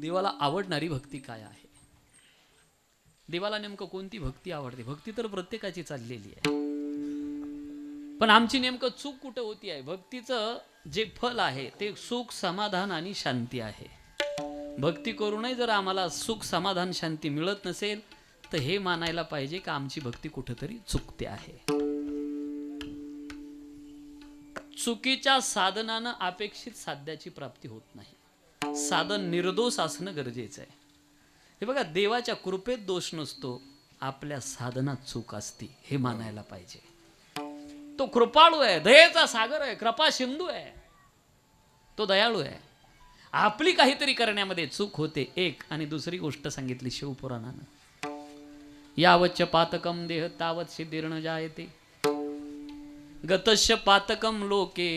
देवाला आवडणारी भक्ती काय आहे? देवाला नेमकं कोणती भक्ती आवडते? भक्ती तर प्रत्येकाची चाललेली आहे, पण आमची नेमकं चूक कुठं होती आहे? भक्तीचं जे फल आहे ते सुख, समाधान आणि शांती आहे. भक्ती करूनही जर आम्हाला सुख, समाधान, शांती मिळत नसेल तर हे मानायला पाहिजे की आमची भक्ती कुठेतरी चुकते आहे. चुकीच्या साधनानं अपेक्षित साध्याची प्राप्ती होत नाही. साधन निर्दोष असणं गरजेचं आहे. हे बघा, देवाच्या कृपेत दोष नसतो, आपल्या साधनात चूक असते, हे मानायला पाहिजे. तो कृपाळू आहे, दयेचा सागर आहे, कृपा सिंधू आहे, तो दयाळू आहे. आपली काहीतरी करण्यामध्ये चूक होते एक, आणि दुसरी गोष्ट सांगितली शिवपुराणानं, यावच्च पातकम देह तावत सिद्धिर्न जायते गतस्य पातकम लोके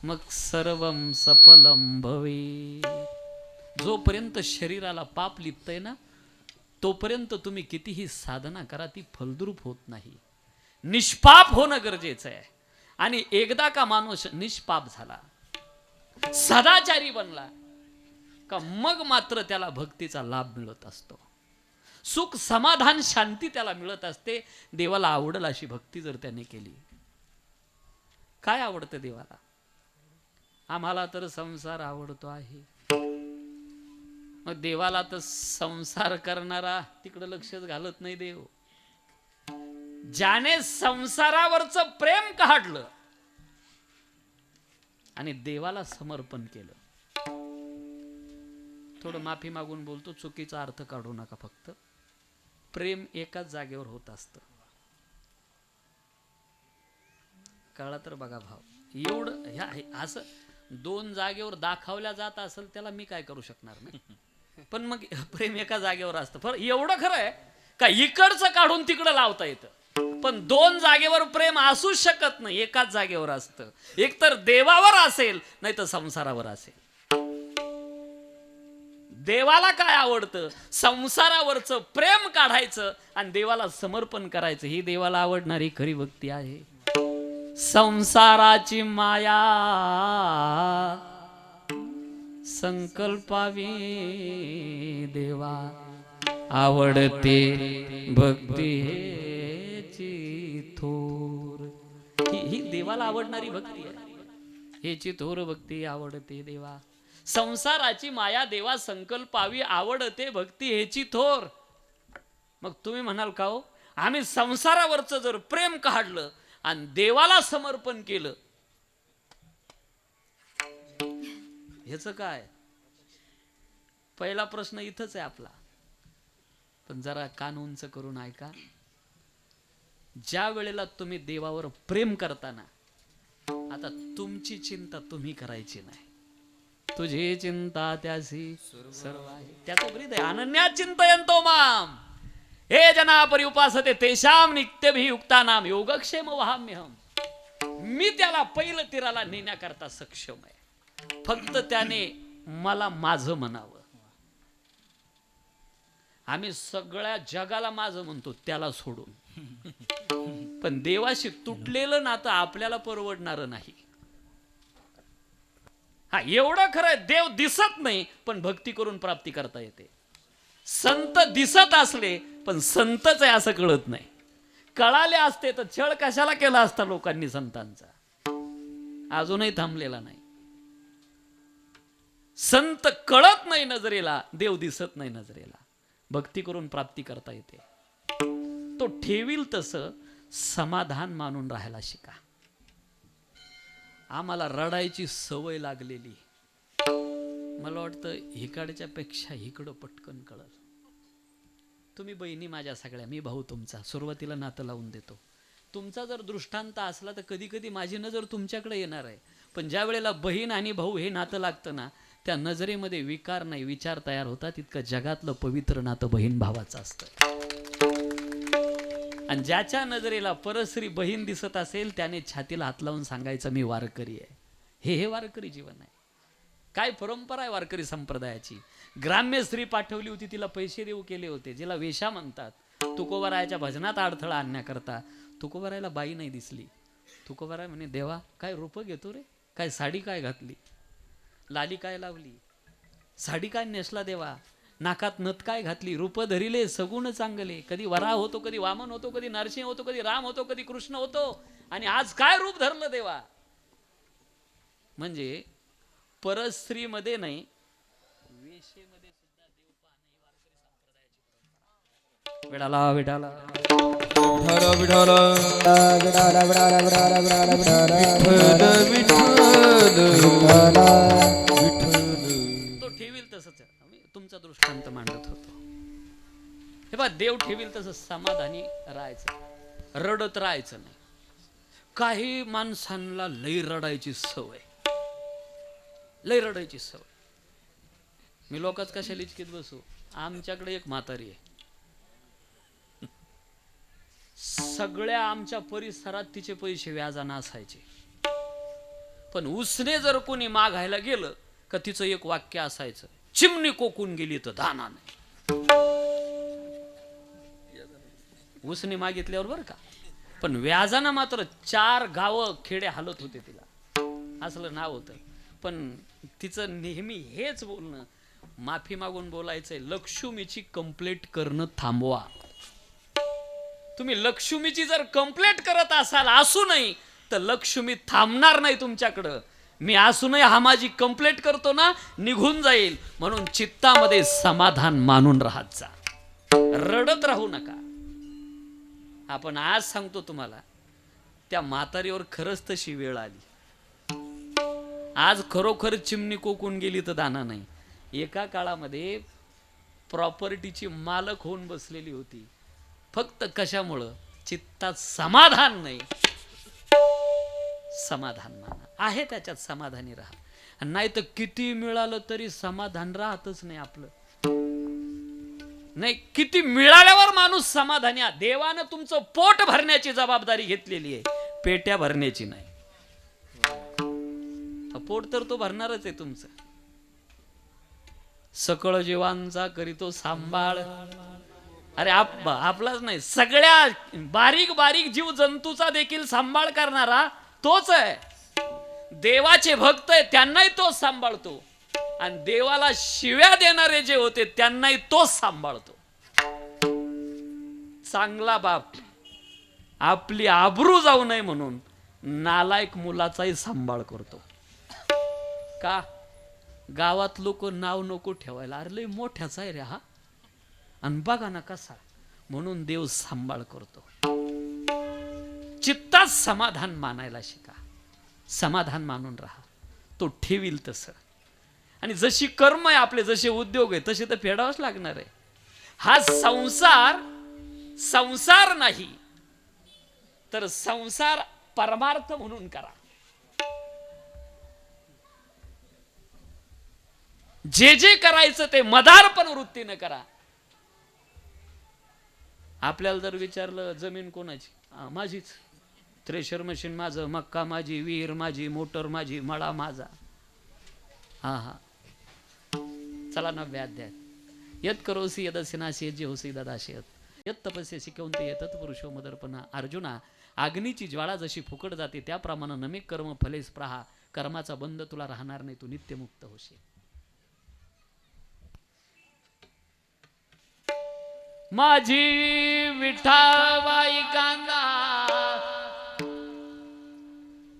मग सर्वम सफलम भवे. जोपर्यंत शरीराला पाप लिपतंय ना तोपर्यंत तुम्ही कितीही साधना करा ती फलद्रूप होत नाही. निष्पाप होणं गरजेचं आहे. आणि एकदा का माणूस निष्पाप झाला, सदाचारी बनला का मग मात्र त्याला भक्तीचा लाभ मिळत असतो. सुख, समाधान, शांती त्याला मिळत असते. देवाला आवडेल अशी भक्ती जर त्याने केली. काय आवडतं देवाला? आम्हाला तर संसार आवडतो आहे. मग देवाला तर संसार करणारा तिकडं लक्षच घालत नाही देव. ज्याने संसारावरचं प्रेम काढलं आणि देवाला समर्पण केलं. थोडं माफी मागून बोलतो, चुकीचा अर्थ काढू नका. फक्त प्रेम एकाच जागेवर होत असतं. कळला तर बघा भाव. एवढं ह्या असं दोन जागेवर दाखवल्या जात असेल त्याला मी काय करू शकणार नाही, पण मग प्रेम एका जागेवर असतं. पण एवढं खरं आहे का इकडचं काढून तिकडं लावता येतं, पण दोन जागेवर प्रेम असूच शकत नाही, एकाच जागेवर असतं. एक तर देवावर असेल, नाही तर संसारावर असेल. देवाला काय आवडतं? संसारावरचं प्रेम काढायचं आणि देवाला समर्पण करायचं. ही देवाला आवडणारी खरी भक्ती आहे. संसाराची माया संकल्पावी देवा आवडते भक्ती हेची थोर. ही देवाला आवडणारी भक्ती आहे. हेची थोर भक्ती आवडते देवा. संसाराची माया देवा संकल्पावी आवडते भक्ती हेची थोर. मग तुम्ही म्हणाल का हो, आम्ही संसारावरचं जर प्रेम काढलं आणि देवाला समर्पण केलं, ह्याच काय? पहिला प्रश्न इथंच आहे आपला. पण जरा कान उंच करून ऐका. ज्या वेळेला तुम्ही देवावर प्रेम करताना, आता तुमची चिंता तुम्ही करायची नाही. तुझी चिंता त्यासी सर्व आहे. त्याचं हृदय अनन्या चिंतयन्तो माम हे जना परिउपासते तेषाम नित्यभियुक्तानाम योगक्षेम वहाम्यहम. मी त्याला पहिलं तीराला नेण्याकरता सक्षम आहे. फक्त त्याने मला माझं म्हणावं. आम्ही सगळ्या जगाला माझं म्हणतो त्याला सोडून, पण देवाशी तुटलेलं नातं आपल्याला परवडणार नाही. हा, एवढं खरं, देव दिसत नाही पण भक्ती करून प्राप्ती करता येते. संत दिसत असले पण संतच आहे असं कळत नाही. कळाले असते तर छळ कशाला केला असता लोकांनी संतांचा? अजूनही थांबलेला नाही. संत कळत नाही नजरेला, देव दिसत नाही नजरेला. भक्ती करून प्राप्ती करता येते. तो ठेवील तसं समाधान मानून राहायला शिका. आम्हाला रडायची सवय लागलेली. मला वाटतं इकडच्या पेक्षा इकडं पटकन कळल. तुम्ही बहिणी माझ्या सगळ्या, मी भाऊ तुमचा. सुरुवातीला नातं लावून देतो. तुमचा जर दृष्टांत असला तर कधी कधी माझी नजर तुमच्याकडे येणार आहे. पण ज्या वेळेला बहीण आणि भाऊ हे नातं लागतं ना, त्या नजरेमध्ये विकार नाही विचार तयार होतात. इतकं जगातलं पवित्र नातं बहीण भावाचं असतं. आणि ज्याच्या नजरेला परस्त्री बहीण दिसत असेल त्याने छातीला हात लावून सांगायचं मी वारकरी आहे. हे वारकरी जीवन आहे. काय परंपरा आहे वारकरी संप्रदायाची. ग्राम्य स्त्री पाठवली होती, तिला पैसे देऊ केले होते, जिला वेशा म्हणतात. तुकोबारायाच्या भजनात अडथळा आणण्याकरता तुकोबारायला बाई नाही दिसली. तुकोबाराय म्हणे, देवा काय रूप घेतो रे, काय साडी काय घातली, लाली काय लावली. साडी काय नेसला देवा, नाकात नथ काय घातली, रूप धरिले सगुण चांगले, कधी वराह होतो, कधी वामन होतो, कधी नरसिंह होतो, कधी राम होतो, कधी कृष्ण होतो, आणि आज काय रूप धरलं देवा. म्हणजे परस्त्रीमध्ये नाही, वेशेमध्ये सुद्धा देव पाहणे ही वारकरी संप्रदायाची परंपरा. विडाला विडाला तो ठेवील तसंच. तुमचा दृष्टांत मांडत होतो. हे बा, देव ठेवील तसं समाधानी राहायचं, रडत राहायचं नाही. काही माणसांना लई रडायची सवय, लई रडायची सवय. मी लोकच कशाला इचकीत बसू. आमच्याकडे एक म्हातारी आहे, सगळ्या आमच्या परिसरात तिचे पैसे व्याजानं असायचे. पण उसने जर कोणी मागायला गेलं का तिचं एक वाक्य असायचं, चिमणी कोकून गेली तर दाना नाही. उसने मागितल्यावर बरं का, पण व्याजानं मात्र 4 गावं खेडे हालत होते तिला, असलं नाव होतं. पण तिचं नेहमी हेच बोलणं, माफी मागून बोलायचंय, लक्ष्मीची कंप्लेंट करणं थांबवा. तुम्ही लक्ष्मीची जर कंप्लेंट करत असाल असूनही, तर लक्ष्मी थांबणार नाही तुमच्याकडं. मी असूनही हा माझी कंप्लेंट करतो ना, निघून जाईल. म्हणून चित्तामध्ये समाधान मानून राहत जा, रडत राहू नका. आपण आज सांगतो तुम्हाला, त्या म्हातारीवर खरंच तशी वेळ आली. आज खरोखर चिमणी कोकून गेली तर दाना नाही. एका काळामध्ये प्रॉपर्टीची मालक होऊन बसलेली होती, फक्त कशामुळं, चित्तात समाधान नाही. समाधान माना, आहे त्याच्यात समाधानी राहा. नाही तर किती मिळालं तरी समाधान राहतच नाही आपलं. नाही, किती मिळाल्यावर माणूस समाधानी. देवानं तुमचं पोट भरण्याची जबाबदारी घेतलेली आहे, पेट्या भरण्याची नाही. पोट तर तो भरणारच आहे तुमचं. सकळ जीवांचा करीतो सांभाळ. अरे आपलाच नाही, सगळ्या बारीक बारीक जीव जंतूचा देखील सांभाळ करणारा तोच आहे. देवाचे भक्त आहे त्यांनाही तोच सांभाळतो, आणि देवाला शिव्या देणारे जे होते त्यांनाही तोच सांभाळतो. चांगला बाप आपली आबरू जाऊ नये म्हणून नालायक मुलाचाही सांभाळ करतो. का? गावात लोक नाव नको ठेवायला, अरे लय मोठ्याचा आहे रे हा, आणि बघा ना कसा, म्हणून देव सांभाळ करतो. चित्तात समाधान मानायला शिका, समाधान मानून राहा, तो ठेवील तसं. आणि जशी कर्म आहे आपले, जसे उद्योग आहे तसे तर फेडावंच लागणार आहे. हा संसार नाही तर संसार परमार्थ म्हणून करा. जे जे करायचं ते मदार्पण वृत्तीनं करा. आपल्याला जर विचारलं जमीन कोणाची, माझीच. थ्रेशर मशीन माझं, मक्का माझी, विहीर माझी, मोटर माझी, मळा माझा. हा हा, चला ना व्याध्याय. यत करोसी यदसिनाशी जे होसी ददाशयत, यत तपस्येसी कौंते येतत पुरुषो मदर्पणा. अर्जुना, अग्नीची ज्वाळा जशी फुकट जाते त्याप्रमाणे नमे कर्म फलेस प्रहा. कर्माचा बंध तुला राहणार नाही, तू नित्यमुक्त होशील. माझी विठाबाई कांदा,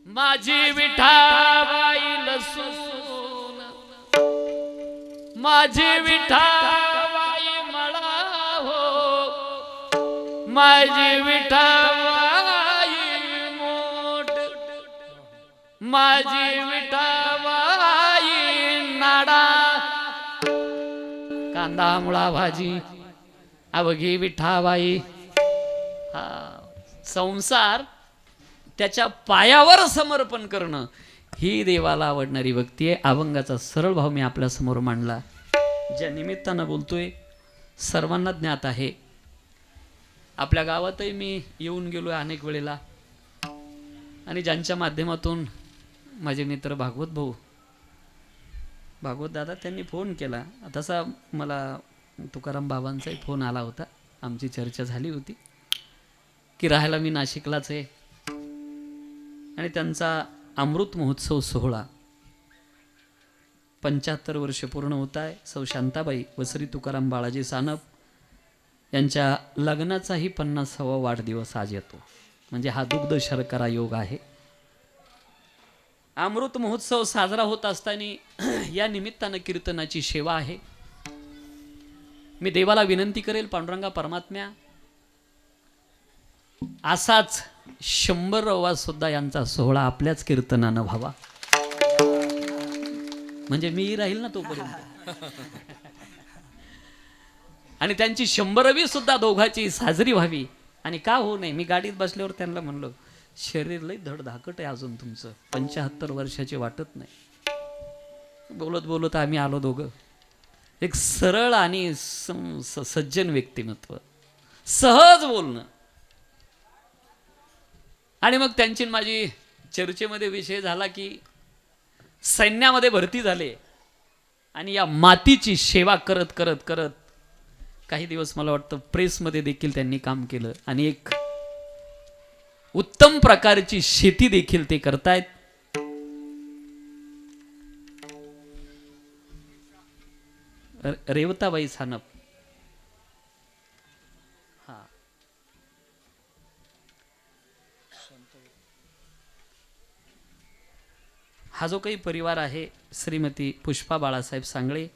माझी विठाबाई लसूण, माझी विठाबाई मळा हो, माझी विठाबाई मोठ, माझी विठाबाई नाडा. कांदा मुळा भाजी अवघी विठाबाई. हा संसार त्याच्या पायावर समर्पण करणं ही देवाला आवडणारी भक्ती आहे. अभंगाचा सरळ भाव मी आपल्या समोर मांडला. ज्या निमित्तानं बोलतोय सर्वांना ज्ञात आहे. आपल्या गावातही मी येऊन गेलोय अनेक वेळेला, आणि ज्यांच्या माध्यमातून माझे मित्र भागवत दादा त्यांनी फोन केला. तसा मला तुकाराम बाबांचाही फोन आला होता, आमची चर्चा झाली होती की राहायला मी नाशिकलाच आहे, आणि त्यांचा अमृत महोत्सव सोहळा 75 वर्ष पूर्ण होत आहे. सौ शांताबाई व श्री तुकाराम बाळाजी सानप यांच्या लग्नाचाही 50वा वाढदिवस आज येतो. म्हणजे हा दुग्ध शर्करा योग आहे. अमृत महोत्सव साजरा होत असताना या निमित्तानं कीर्तनाची सेवा आहे. मी देवाला विनंती करेल, पांडुरंगा परमात्म्या असाच 100वा सुद्धा यांचा सोहळा आपल्याच कीर्तनानं व्हावा. म्हणजे मी राहील ना तोपर्यंत. आणि त्यांची 100वी सुद्धा दोघांची साजरी व्हावी. आणि का होऊ नये. मी गाडीत बसल्यावर त्यांना म्हणलो, शरीर लई धडधाकट आहे अजून तुमचं, 75 वर्षाचे वाटत नाही. बोलत बोलत आम्ही आलो दोघं. एक सरळ आणि सज्जन व्यक्तिमत्व, सहज बोलणं. आणि मग त्यांची माझी चर्चेमध्ये विषय झाला की सैन्यामध्ये भरती झाले आणि या मातीची सेवा करत करत करत काही दिवस मला वाटतं प्रेसमध्ये देखील त्यांनी काम केलं आणि एक उत्तम प्रकारची शेती देखील ते करतायत. रेवताबाई सानप. हा जो काही परिवार आहे, श्रीमती पुष्पा बाळासाहेब सांगळे,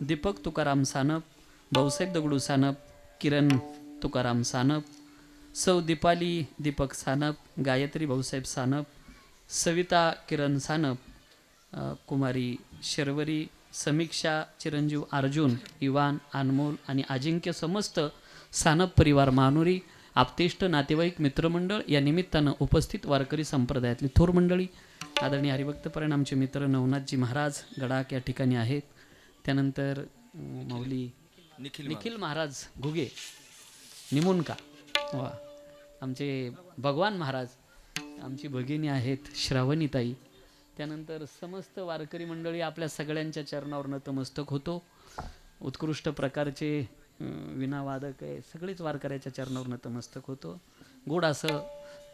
दीपक तुकाराम सानप, भाऊसाहेब दगडू सानप, किरण तुकाराम सानप, सौ दीपाली दीपक सानप, गायत्री भाऊसाहेब सानप, सविता किरण सानप, कुमारी शर्वरी, समीक्षा चिरंजीव अर्जुन, इवान, अनमोल आणि अजिंक्य, समस्त सानप परिवार मानुरी, आपतेष्ट नातेवाईक मित्रमंडळ, या निमित्तानं उपस्थित वारकरी संप्रदायातली थोर मंडळी, आदरणीय हरिभक्तपरायण आमचे मित्र नवनाथजी महाराज गडाक या ठिकाणी आहेत. त्यानंतर माऊली निखिल महाराज घुगे निमुनका, वा, आमचे भगवान महाराज, आमची भगिनी आहेत श्रावणीताई. त्यानंतर समस्त वारकरी मंडळी आपल्या सगळ्यांच्या चरणावर नतमस्तक होतो. उत्कृष्ट प्रकारचे विणावादक आहे, सगळेच वारकऱ्याच्या चरणावर नतमस्तक होतो. गोड असं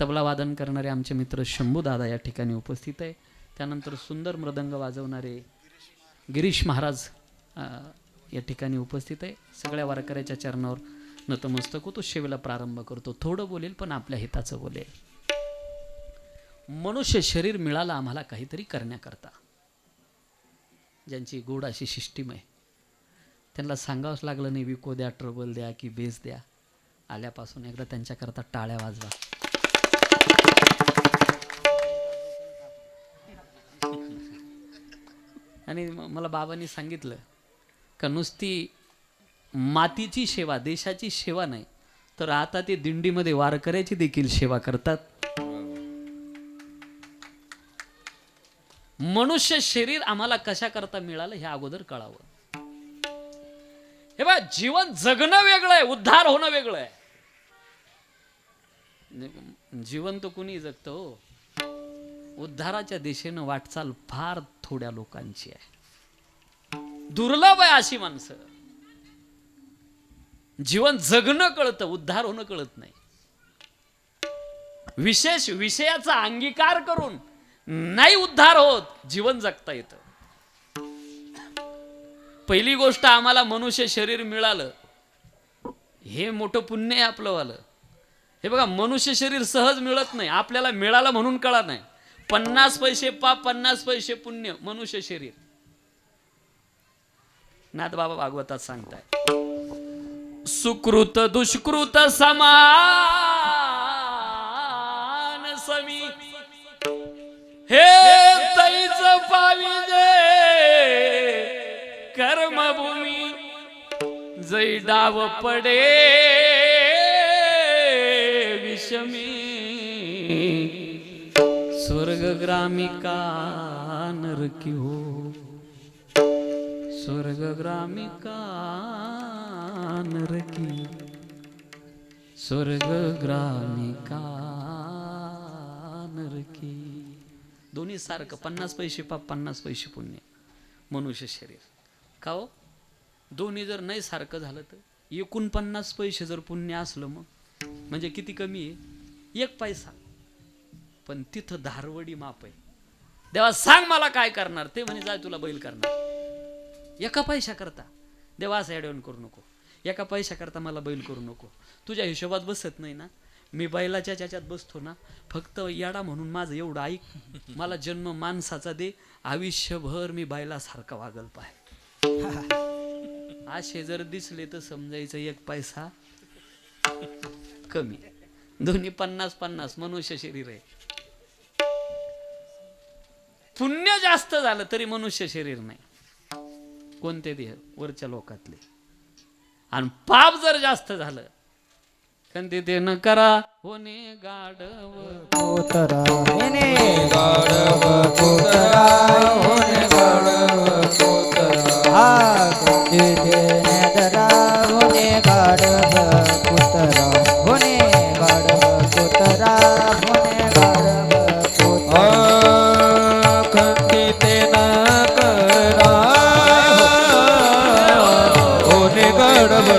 तबला वादन करणारे आमचे मित्र शंभूदादा या ठिकाणी उपस्थित आहे. त्यानंतर सुंदर मृदंग वाजवणारे गिरीश महाराज या ठिकाणी उपस्थित आहे. सगळ्या वारकऱ्याच्या चरणावर नतमस्तक होतो. शेवेला प्रारंभ करतो. थोडं बोलेल पण आपल्या हिताचं बोलेल. मनुष्य शरीर मिळालं आम्हाला काहीतरी करण्याकरता. ज्यांची गोड अशी सिस्टीम आहे त्यांना सांगावंच लागलं नाही विको द्या, ट्रबल द्या की बेस द्या. आल्यापासून एकदा त्यांच्याकरता टाळ्या वाजवा. आणि मला बाबांनी सांगितलं का नुसती मातीची सेवा, देशाची सेवा नाही, तर आता ते दिंडीमध्ये वारकऱ्याची देखील सेवा करतात. मनुष्य शरीर आम्हाला कशा करता मिळालं हे अगोदर कळावं. हे बघा, जीवन जगणं वेगळं आहे, उद्धार होणं वेगळं आहे. जीवन तर कुणी जगतं हो. उद्धाराच्या दिशेनं वाटचाल फार थोड्या लोकांची आहे. दुर्लभ आहे अशी माणसं. जीवन जगणं कळतं, उद्धार होणं कळत नाही. विशेष विषयाचा अंगीकार करून नाही उद्धार होत, जीवन जगता येतं. पहिली गोष्ट, आम्हाला मनुष्य शरीर मिळालं हे मोठं पुण्य आहे आपलंवालं. हे बघा, मनुष्य शरीर सहज मिळत नाही. आपल्याला मिळालं म्हणून कळा नाही. 50 पैसे पाप, 50 पैसे पुण्य मनुष्य शरीर. नाथ बाबा भागवतात सांगताय, सुकृत दुष्कृत समान समी, हे तैच पाविजे कर्मभूमी, जै डाव पडे विषमी, स्वर्गग्रामिका नरकी हो, स्वर्गग्रामिका नरकी, स्वर्गग्रामिका नरकी. दोन्ही सारखं, 50 पैसे पाप, 50 पैसे पुण्य मनुष्य शरीर. का हो? दोन्ही जर नाही सारखं झालं तर 49 पैसे जर पुण्य असलं मग म्हणजे किती कमी आहे? 1 पैसा. पण तिथं धारवडी माप आहे. देवा सांग मला काय करणार? ते म्हणे जाय तुला बैल करणार. एका पैशा करता देवा असं ॲडवण करू नको, एका पैशा करता मला बैल करू नको. तुझ्या हिशोबात बसत नाही ना, मी बैलाच्या ज्याच्यात बसतो ना, फक्त याडा म्हणून माझं एवढं ऐक, मला जन्म माणसाचा दे, आयुष्यभर मी बैलासारखा वागल पाय. असे जर दिसले तर समजायचं एक पैसा कमी, दोन्ही 50-50 मनुष्य शरीर आहे. पुण्य जास्त झालं तरी मनुष्य शरीर नाही, कोणते देह वरच्या लोकातले. आणि पाप जर जास्त झालं कंती ते न करा होणे गाढव कोतरा होणे गाढव कोतरा होणे गाढव कोतरा हा कंती ते न करा होणे गाढव कोतरा होणे गाढव कोतरा होणे गाढव कोतरा कंती ते न करा होणे गाढव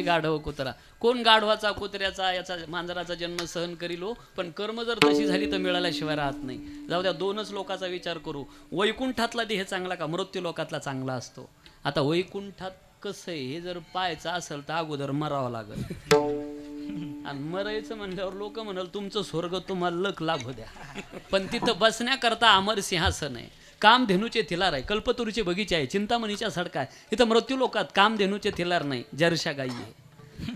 गाढव कुत्रा. कोण गाढवाचा कुत्र्याचा याचा मांजराचा जन्म सहन करीलो, पण कर्म जर तशी झाली तर मिळाल्याशिवाय राहत नाही. जाऊ द्या, दोनच लोकांचा विचार करू. वैकुंठातला देह चांगला का मृत्यू लोकातला चांगला असतो? आता वैकुंठात कसं आहे हे जर पाहायचं असेल तर अगोदर मरावं लागल. आणि मरायचं म्हणल्यावर लोक म्हणाल तुमचं स्वर्ग तुम्हाला लक लाभ द्या, पण तिथं बसण्याकरता अमर सिंहासन आहे, कामधेनूचे थिलार आहे, कल्पतरूचे बगीचे आहे, चिंतामणीच्या सडका आहे. इथं मृत्यू लोकात कामधेनूचे थिलार नाही, जरशा गाई आहे.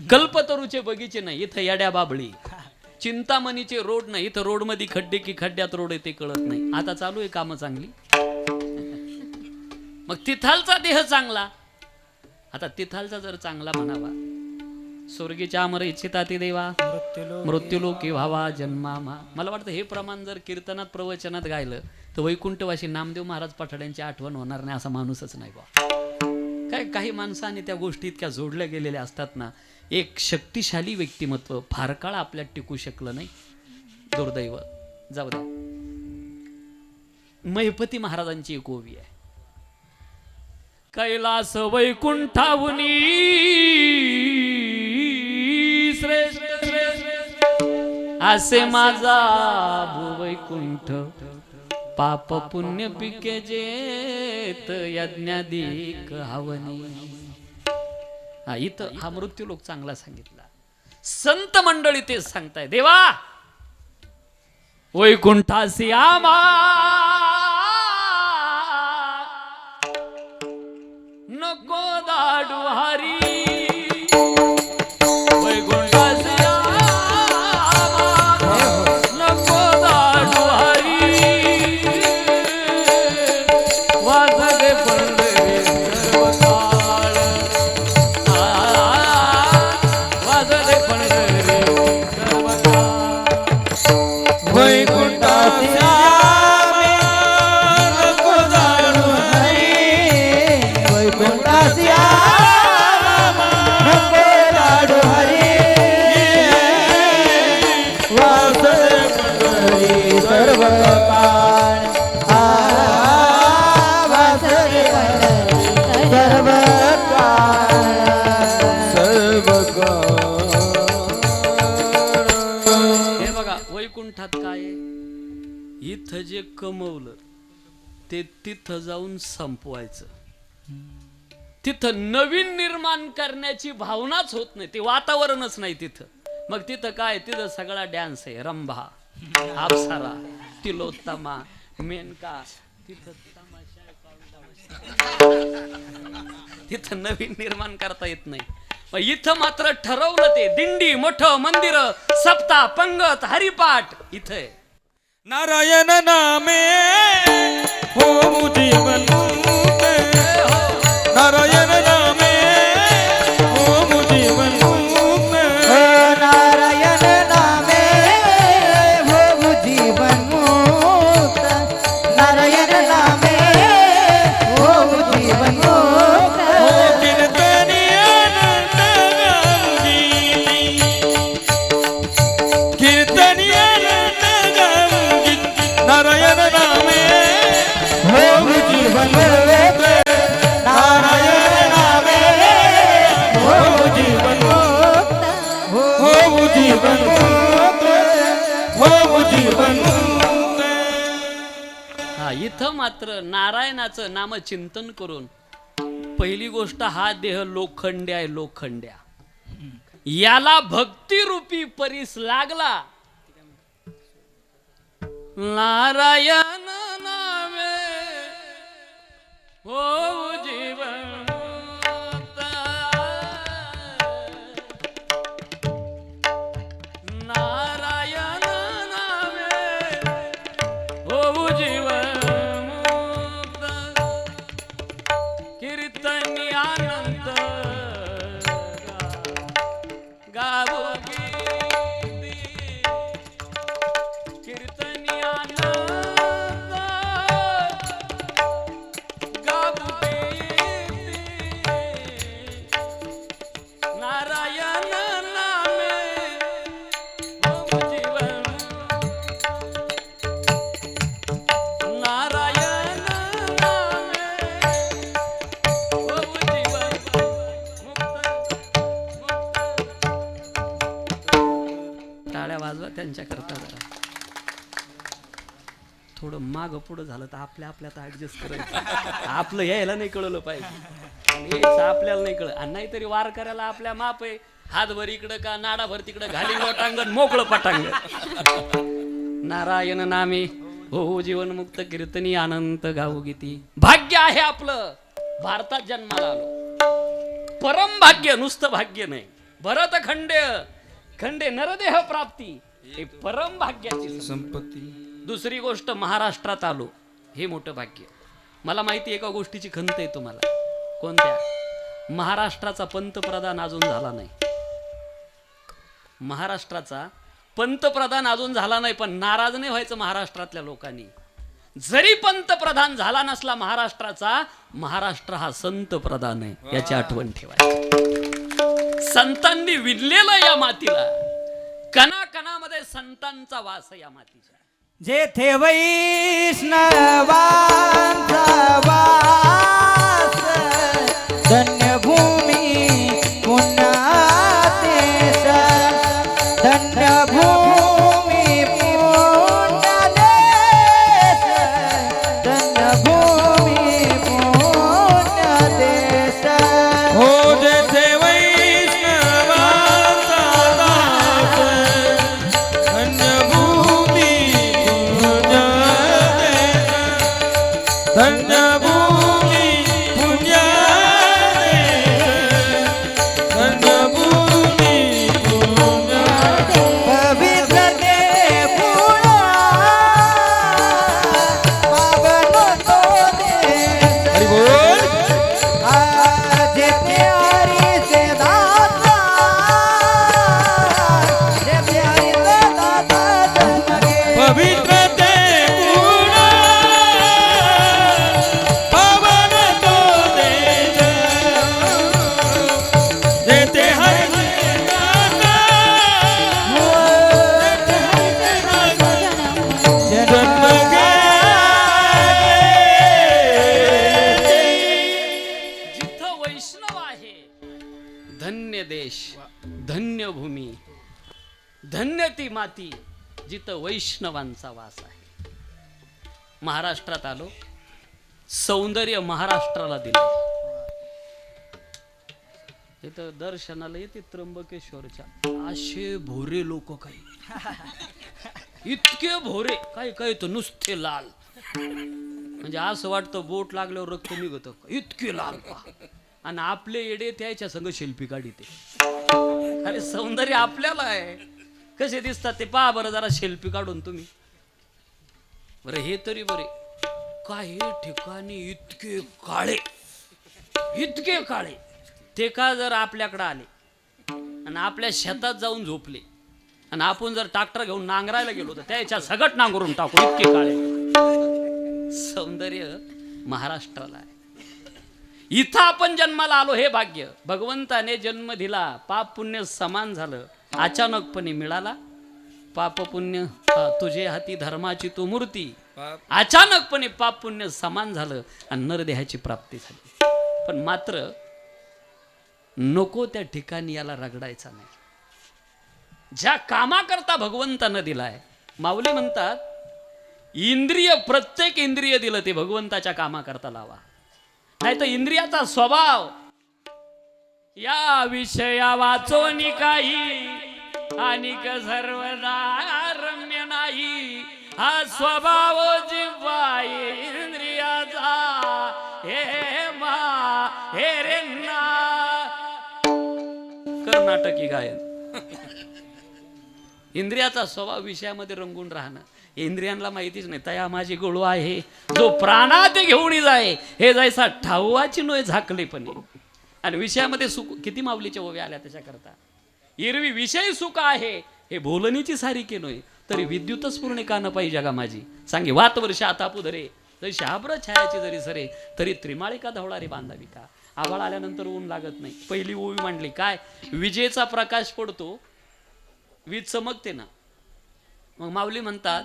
कल्पतरूचे बगीचे नाही, इथं येड्या बाबळी. चिंतामणीचे रोड नाही, इथं रोड मध्ये खड्डे की खड्ड्यात रोड आहे ते कळत नाही. आता चालू आहे कामं चांगली, मग तिथालचा देह चांगला. आता तिथालचा जर चांगला म्हणावा, स्वर्गीच्या अमर इच्छिता ते देवा मृत्यूलोकी व्हावा जन्मामा. मला वाटतं हे प्रमाण जर कीर्तनात प्रवचनात गायलं तर वैकुंठवासी नामदेव महाराज पठाड्यांची आठवण होणार नाही असा माणूसच नाही बा. काय काही माणसाने त्या गोष्टी इतक्या जोडल्या गेलेल्या असतात ना. एक शक्तिशाली व्यक्तिमत्व फार काळ आपल्यात टिकू शकलं नाही, दुर्दैव. जाऊ द्या, महिपती महाराजांची एक ओवी आहे. कैलास वैकुंठावनी असे माझा भुवैकुंठ, पाप पुण्य पिके जेत यज्ञाधिक हवनी. इथं हा मृत्यू लोक चांगला सांगितला. संत मंडळी तेच सांगताय, देवा वैकुंठासी आमा नको दाडू हरी. इथं जे कमवलं ते तिथं जाऊन संपवायचं. तिथं नवीन निर्माण करण्याची भावनाच होत नाही, ते वातावरणच नाही तिथं. मग तिथं काय, तिथं सगळा डॅन्स आहे, रंभा, अप्सरा, तिलोत्तमा, मेनका, तिथं तिथं नवीन निर्माण करता येत नाही. इथं मात्र ठरवलं ते दिंडी, मठ, मंदिर, सप्ताह, पंगत, हरिपाठ इथं आहे. नारायण नामे हो जीवन मुक्ते, नारायण नामे हो जीवन मुक्ते, नारायण नामे जीवन मुक्त हा इथं मात्र नारायणाचं नामचिंतन करून पहिली गोष्ट हा देह लोखंड्या आहे लोखंड्या याला भक्तिरूपी परीस लागला नारायण नामे हो जीवन मुक्त. नारायण नामे हो जीवन मुक्त. कीर्तनी आनंद गावो गीती. कीर्तनी आनंद गावो गीती. नारायण नामे हो जीवन. नारायण नामे हो जीवन मुक्त. टाळ्या वाजवा त्यांच्याकरता जरा. थोडं माग पुढं झालं तर आपल्यात ऍडजस्ट करायचं. आपलं यायला नाही कळलं पाहिजे आणि यायचं आपल्याला नाही कळलं. आणि नाहीतरी वार करायला आपल्या माप आहे. हातभर इकडं का नाडाभर तिकडं घाली लोटांगण मोकळं पटांगण. नारायण नामे हो जीवन मुक्त. कीर्तनी आनंद गाऊ गीती. भाग्य आहे आपलं भारतात जन्माला आलो. परम भाग्य नुसतं भाग्य नाही. भरत खंडे नरदेह प्राप्ती हे परम भाग्याची संपत्ती. दुसरी गोष्ट महाराष्ट्रात आलो हे मोठं भाग्य. मला माहिती एका गोष्टीची खंत आहे तुम्हाला. कोणत्या? महाराष्ट्राचा पंतप्रधान अजून झाला नाही. महाराष्ट्राचा पंतप्रधान अजून झाला नाही. पण नाराज नाही व्हायचं महाराष्ट्रातल्या लोकांनी. जरी पंतप्रधान झाला नसला महाराष्ट्राचा, महाराष्ट्र हा संत प्रधान आहे याची आठवण ठेवायची. संतांनी विणलेलं या मातीला. कणाकणामध्ये संतांचा वास या मातीचा. जेथे वैष्णवांचा वास धन्यभूमी पुण्यदेश. धन्यभूमी पुण्यदेश. धन्यभूमी पुण्यदेश. हो जेथे वैष्णवांचा दास धन्यभूमी पुण्यदेश. धन्यभूमी पुण्यदेश. धन्यभूमी पुण्यदेश. पवित्र देऊळ पावन तो देश. हरी बोल. जेथे हरीचे दाता. जेथे हरीचे दाता जन्म घेतला. पवित्र ते गुण पवन तो देश. जेथे हरी जन्म जिथं वैष्णव आहे धन्य देश, धन्य भूमी, धन्य ती माती जिथं वैष्णवांचा वास आहे. महाराष्ट्रात आलो. सौंदर्य महाराष्ट्राला दिले. इथं दर्शनाला येते त्र्यंबकेश्वरच्या असे भोरे लोक काही इतके भोरे काय काय तर नुसते लाल. म्हणजे असं वाटतं बोट लागल्यावर रक्त निघत इतके लाल पा. आणि आपले येडे त्याच्या संग शिल्पी काढीते. अरे सौंदर्य आपल्याला आहे. कसे दिसतात ते पहा बरं जरा शिल्पी काढून तुम्ही. बरं हे तरी बरे काही ठिकाणी इतके काळे इतके काळे. ते का जर आपल्याकडे आले आणि आपल्या शेतात जाऊन झोपले आणि आपण जर ट्रॅक्टर घेऊन नांगरायला गेलो तर त्याच्या सगट नांगरून टाकू इतके काळे. सौंदर्य महाराष्ट्राला आहे. इथं आपण जन्माला आलो हे भाग्य. भगवंताने जन्म दिला. पाप पुण्य समान झालं. अचानकपणे मिळाला. पाप पुण्य तुझे हाती धर्माची तू मूर्ती. अचानकपणे पाप पुण्य समान झालं आणि नरदेहाची प्राप्ती झाली. पण मात्र नको त्या ठिकाणी याला रगडायचा नाही. ज्या कामाकरता भगवंतानं दिलाय माऊली म्हणतात इंद्रिय, प्रत्येक इंद्रिय दिलं ते भगवंताच्या कामाकरता लावा, नाही तर इंद्रियाचा स्वभाव या विषया वाचोनी काही अनिक सर्वदा रम्य नाही, हा स्वभाव जिव्हा इंद्रियाचा हे मा हे रे ना. कर्नाटकी गायन. इंद्रियाचा स्वभाव विषयामध्ये रंगून राहणं, इंद्रियांना माहितीच नाही तया माझी गोळू आहे जो प्राणात घेऊन जाय, हे जायचा ठाऊवाची नोय झाकले पण. आणि विषयामध्ये सुख, किती माऊलीच्या ओव्या आल्या त्याच्याकरता. एरवी विषय सुख आहे हे बोलणीची सारी के नोय, तरी विद्युतच पूर्ण का न पाहिजे का माझी सांगे वात वर्ष आता पुधरे तरी शाब्र छायाची जरी सरे तरी त्रिमाळिका धवळारी बांधावी का. आभाळ आल्यानंतर ऊन लागत नाही. पहिली ओवी मांडली काय, विजेचा प्रकाश पडतो वीज चमकते ना. मग माऊली म्हणतात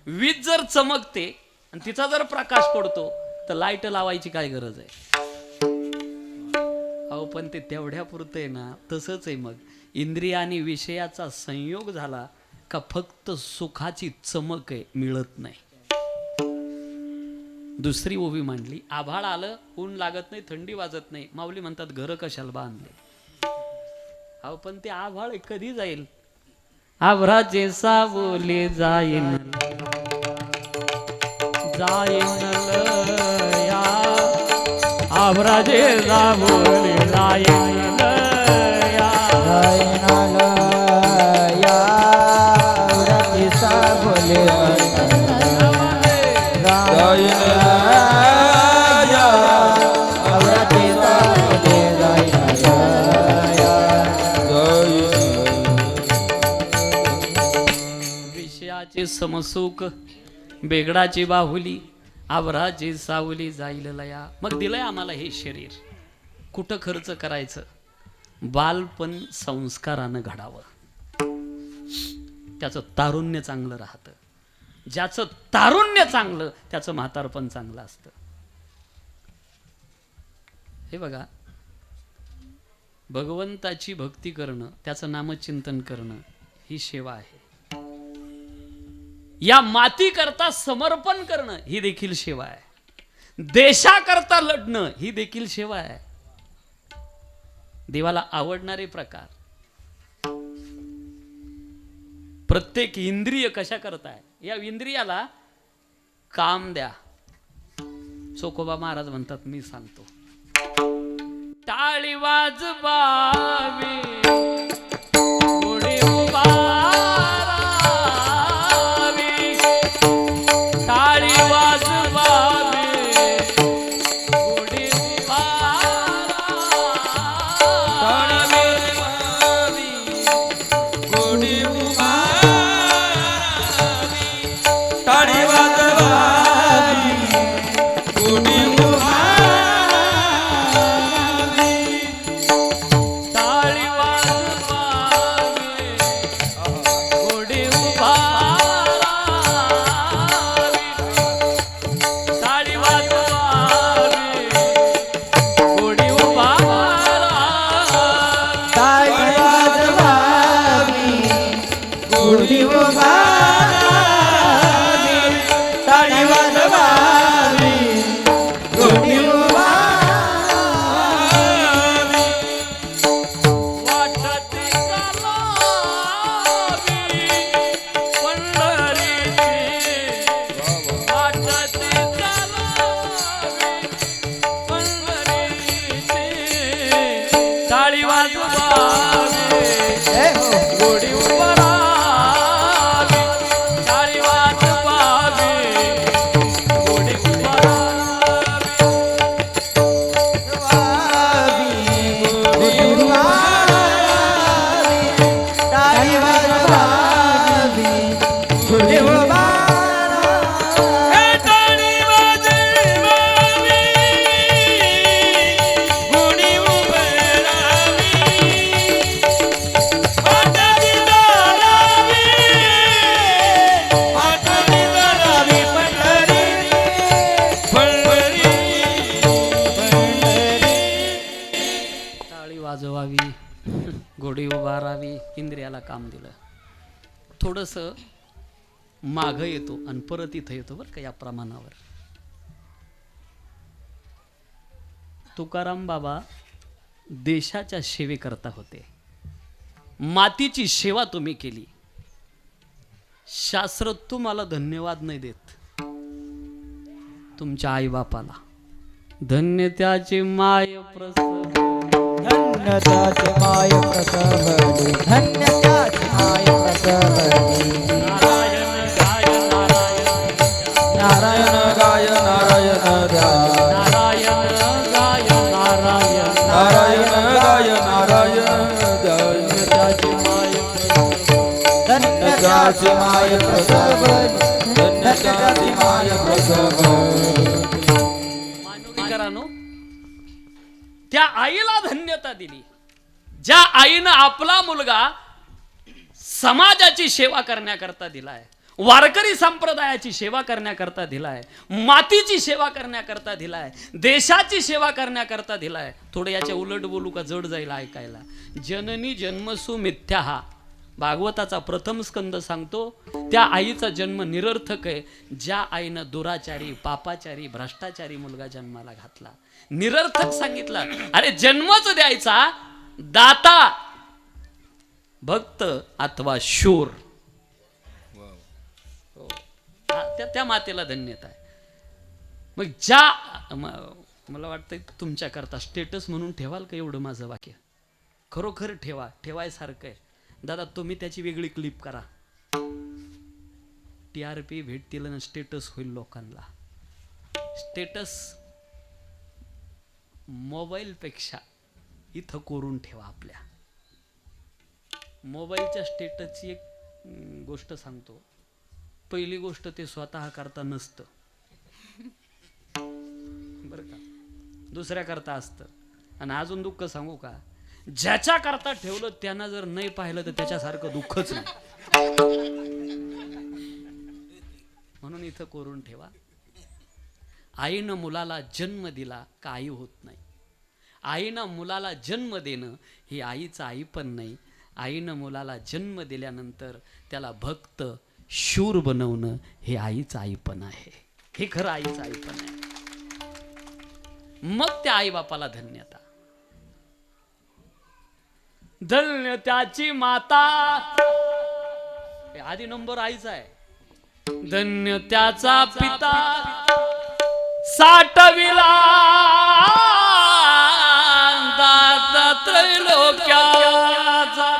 वीज जर चमकते आणि तिचा जर प्रकाश पडतो तर लाईट लावायची काय गरज आहे. अहो पण ते तेवढ्या पुरतं आहे ना. तसंच आहे मग इंद्रिय आणि विषयाचा संयोग झाला का फक्त सुखाची चमक आहे, मिळत नाही. दुसरी ओवी मांडली, आभाळ आलं ऊन लागत नाही, थंडी वाजत नाही. माऊली म्हणतात घर कशाला बांधले. अहो पण ते आभाळ कधी जाईल. आभराचे सावले जाईन जाईन या, आभराचे सावले जाईन या, या व्रती साबोले व्रती विषयाचे समसुख बेगडाची बाहुली, आभराची सावली जाईल लया. मग दिलंय आम्हाला हे शरीर, कुठं खर्च करायचं. बालपण संस्कारानं घडावं, त्याचं तारुण्य चांगलं राहतं. ज्याचं तारुण्य चांगलं त्याचं म्हातारपण चांगलं असतं. हे बघा, भगवंताची भक्ती करणं, त्याचं नामचिंतन करणं ही सेवा आहे. या मातीकरता समर्पण करणं ही देखील सेवा आहे. देशाकरता लढणं ही देखील सेवा आहे. देवाला आवडणारे प्रकार. प्रत्येक इंद्रिय कशा करताय, या इंद्रियाला काम द्या. चोकोबा महाराज म्हणतात, मी सांगतो. टाळी वाजवावी गुढी उभारावी, टाळी वाजवावी गुढी उभारावी, गुढी उभारावी, टाळी वाजवावी गुढी उभारावी, टाळी वाजवावी गुढी उभारावी, टाळी वाजवावी गुढी उभारावी, टाळी वाजवावी गुढी उभारावी, टाळी वाजवावी गुढी उभारावी. वाटते चालावी पंढरीची, वाटते चालावी पंढरीची, टाळी वाजवावी गुढी उभारावी, टाळी वाजवावी गुढी उभारावी. गुढी उभारावी, टाळी वाजवावी गुढी उभारावी. हे टाळी वाजवावी गुढी उभारावी, पाटाली जाणावी, पाटाली जाणावी पंढरी, पंढरी, पंढरी. टाळी वाजवावी गुढी उभारावी. इंद्रियाला काम दिलं. थोडंसं मागं येतो आणि परत इथं येतो बरं का, या प्रमाणावर. तुकाराम बाबा देशाच्या सेवेकरता होते. मातीची सेवा तुम्ही केली. शास्त्र तुम्हाला धन्यवाद नाही देत, तुमच्या आई बापाला. धन्य त्याची माय प्रसव, धन्य त्याचे माय प्रसवली, धन्य त्याचे माय प्रसवली. नारायण गाय नारायण, नारायण गाय नारायण ध्यान, नारायण गाय नारायण, नारायण गाय नारायण ध्यान. धन्य त्याची माय प्रसव, धन्य त्याचे माय प्रसवली. मानवकरांनो, त्या आईला धन्यता दिली ज्या आईनं आपला मुलगा समाजाची सेवा करण्याकरता दिलाय, वारकरी संप्रदायाची सेवा करण्याकरता दिलाय, मातीची सेवा करण्याकरता दिलाय, देशाची सेवा करण्याकरता दिलाय. थोडं याच्या उलट बोलू का, जड जाईल ऐकायला. जननी जन्मसु मिथ्या, हा भागवताचा प्रथम स्कंद सांगतो. त्या आईचा जन्म निरर्थक आहे ज्या आईनं दुराचारी, पापाचारी, भ्रष्टाचारी मुलगा जन्माला घातला. निरर्थक सांगितलं. अरे जन्मच द्यायचा दाता भक्त अथवा शूर. हो. त्या मातेला धन्यता आहे. मग मला वाटतं तुमच्या करता स्टेटस म्हणून ठेवाल का एवढं माझं वाक्य? खरोखर ठेवा, ठेवायसारखं आहे. दादा तुम्ही त्याची वेगळी क्लिप करा, TRP भेटतील ना, स्टेटस होईल लोकांना. स्टेटस मोबाईल पेक्षा इथं कोरून ठेवा. आपल्या मोबाईलच्या स्टेटसची एक गोष्ट सांगतो. पहिली गोष्ट ते स्वतः करता नसतं बरं का, दुसऱ्या करता असतं. आणि अजून दुःख सांगू का, ज्याच्या करता ठेवलं त्यांना जर नाही पाहिलं तर त्याच्यासारखं दुःखच नाही. म्हणून इथं कोरून ठेवा. आईनं मुलाला जन्म दिला का आई होत नाही. आईनं मुलाला जन्म देणं ही आईचं आई पण नाही. आईनं मुलाला जन्म दिल्यानंतर त्याला भक्त शूर बनवणं हे आईचं आई पण आहे. हे खरं आईचं आई पण आहे. मग त्या आई बापाला धन्यता. धन्य त्याची माता, आधी नंबर आईचा आहे. धन्य त्याचा पिता साठविला दाता त्रैलोक्याचा.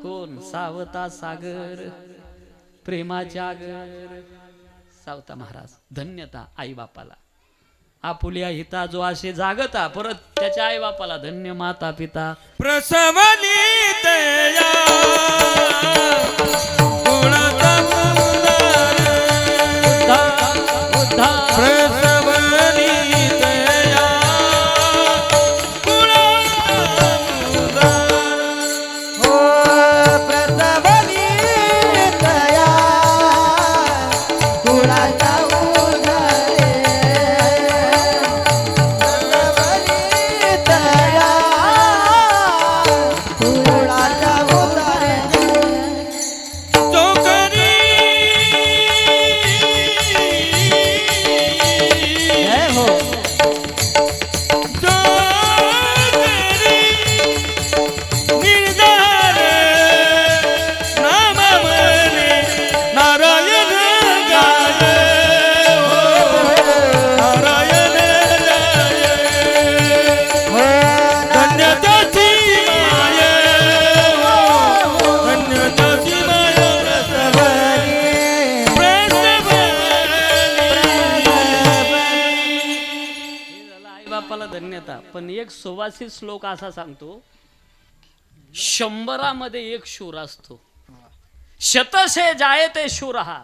कोण? सावता सागर प्रेमाच्या आगर सावता महाराज. धन्यता आई बापाला. आपुल्या हिता जो असे जागता, परत त्याच्या आई बापाला धन्य माता पिता. प्रसवली तया गुणाचा उदार, प्रसवली तया गुणाचा उदार. हो प्रसवली तया कुळाचा उदरे, प्रसवली तया कुळाचा उदरे. चोकरी जय हो. चोकरी निर्धार नाम म्हणे नारायण गाय, नारायण गाय. हो धन्य त्याची माय, धन्य त्याची माय आई बापाला धन्यता. पण एक सुवासित श्लोक असा सांगतो, 100 एक शूर असतो. शतशे जायते शूरहा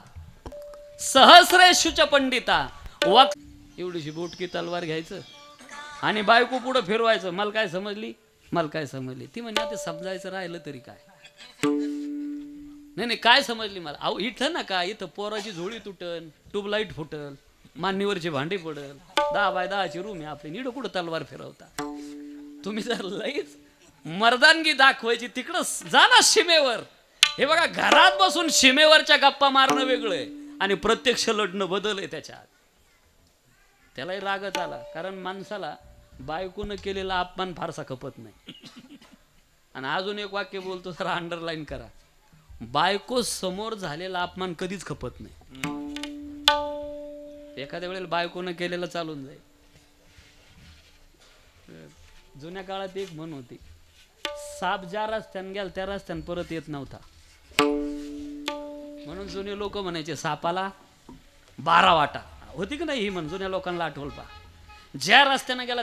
सहस्रेषु च पंडिता. एवढीशी बोटकी तलवार घ्यायचं आणि बायको पुढं फिरवायचं. मला काय समजली, मला काय समजली. ती म्हणजे ते समजायचं राहिलं तरी काय. नाही काय समजली मला. अहो इथं ना का, इथं पोराची झोळी तुटन, ट्यूबलाईट फुटल, मान्यवरची भांडी पडल, 10x10 रूम आहे आपली. नीड कुठं तलवार फिरवता तुम्ही? जर लईच मर्दानगी दाखवायची तिकडं जा ना सीमेवर. हे बघा, घरात बसून सीमेवरच्या गप्पा मारणं वेगळं आहे आणि प्रत्यक्ष लढणं बदलय त्याच्यात. त्यालाही रागत आला, कारण माणसाला बायकोनं केलेला अपमान फारसा खपत नाही. आणि अजून एक वाक्य बोलतो, जरा अंडरलाईन करा, बायको समोर झालेला अपमान कधीच खपत नाही. एखाद्या वेळेला बायकोनं केलेलं चालून जाईल. जुन्या काळात एक म्हण होती, साप ज्या रस्त्यानं गेला त्या रस्त्यानं परत येत नव्हता. म्हणून जुने लोक म्हणायचे सापाला 12 वाटा. होती की नाही ही म्हण, जुन्या लोकांना आठवल पा. ज्या रस्त्यानं गेला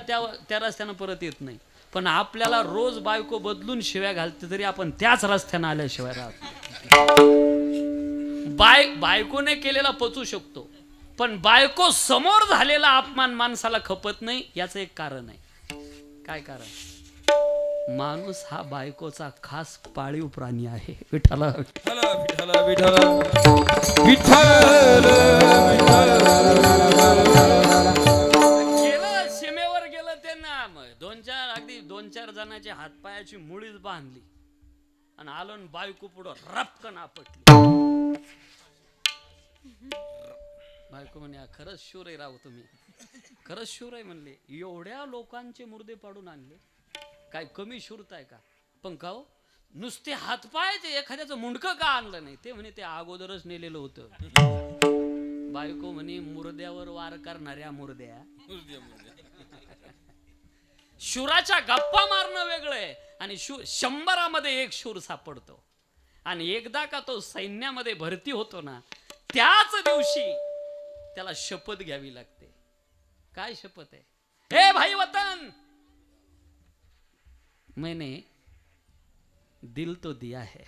त्या रस्त्यानं परत येत नाही. पण आपल्याला रोज बायको बदलून शिव्या घालते तरी आपण त्याच रस्त्यानं आल्याशिवाय राहत. बायकोने केलेला पचू शकतो, पण बायको समोर झालेला अपमान माणसाला खपत नाही. याचं एक कारण आहे. काय कारण? माणूस हा बायकोचा खास पाळीव प्राणी आहे. विठ्ठला विठ्ठल विठ्ठल विठ्ठल विठ्ठल. गेलं सीमेवर गेलं ते ना, अगदी 2-4 जणांच्या हातपायाची मुळीच बांधली आणि आलो बायको पुढं रपकन आपटली. बायको म्हणे, खरंच शूर आहे राव तुम्ही, खरंच शूर आहे म्हणले. एवढ्या लोकांचे मुर्दे पाडून आणले, काय कमी शूरता आहे का? पण का हो, नुसते हातपायचे, एखाद्याचं मुंडकं का आणलं नाही? ते म्हणे ते अगोदरच नेलेलं होतं. बायको म्हणे, मुर्द्यावर वार करणाऱ्या मुर्द्या. शूराच्या गप्पा मारणं वेगळं आहे आणि 100मध्ये एक शूर सापडतो. आणि एकदा का तो सैन्यामध्ये भरती होतो ना, त्याच दिवशी त्याला शपथ घ्यावी लागते. काय शपथ आहे? हे भाई वतन, मैंने दिल तो दिया है,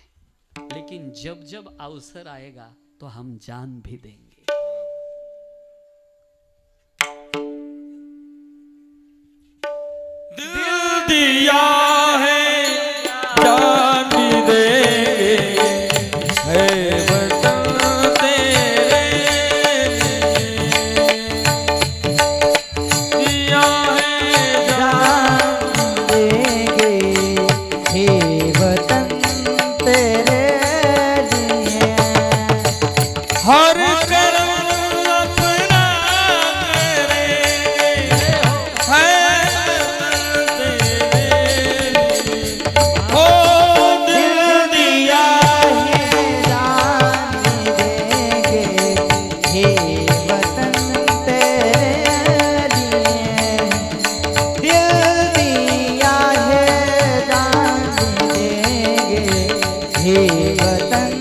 लेकिन जब जब अवसर आएगा तो हम जान भी देंगे. दिल दिया है जान भी देंगे, है वतन तेरे दिया है जान देंगे हे वतन तेरे लिए. हर कर्म अपना करेंगे, है तेरे हो दिल दिया है जान देंगे हे वतन तेरे लिए. दिल दिया है जान देंगे हे वतन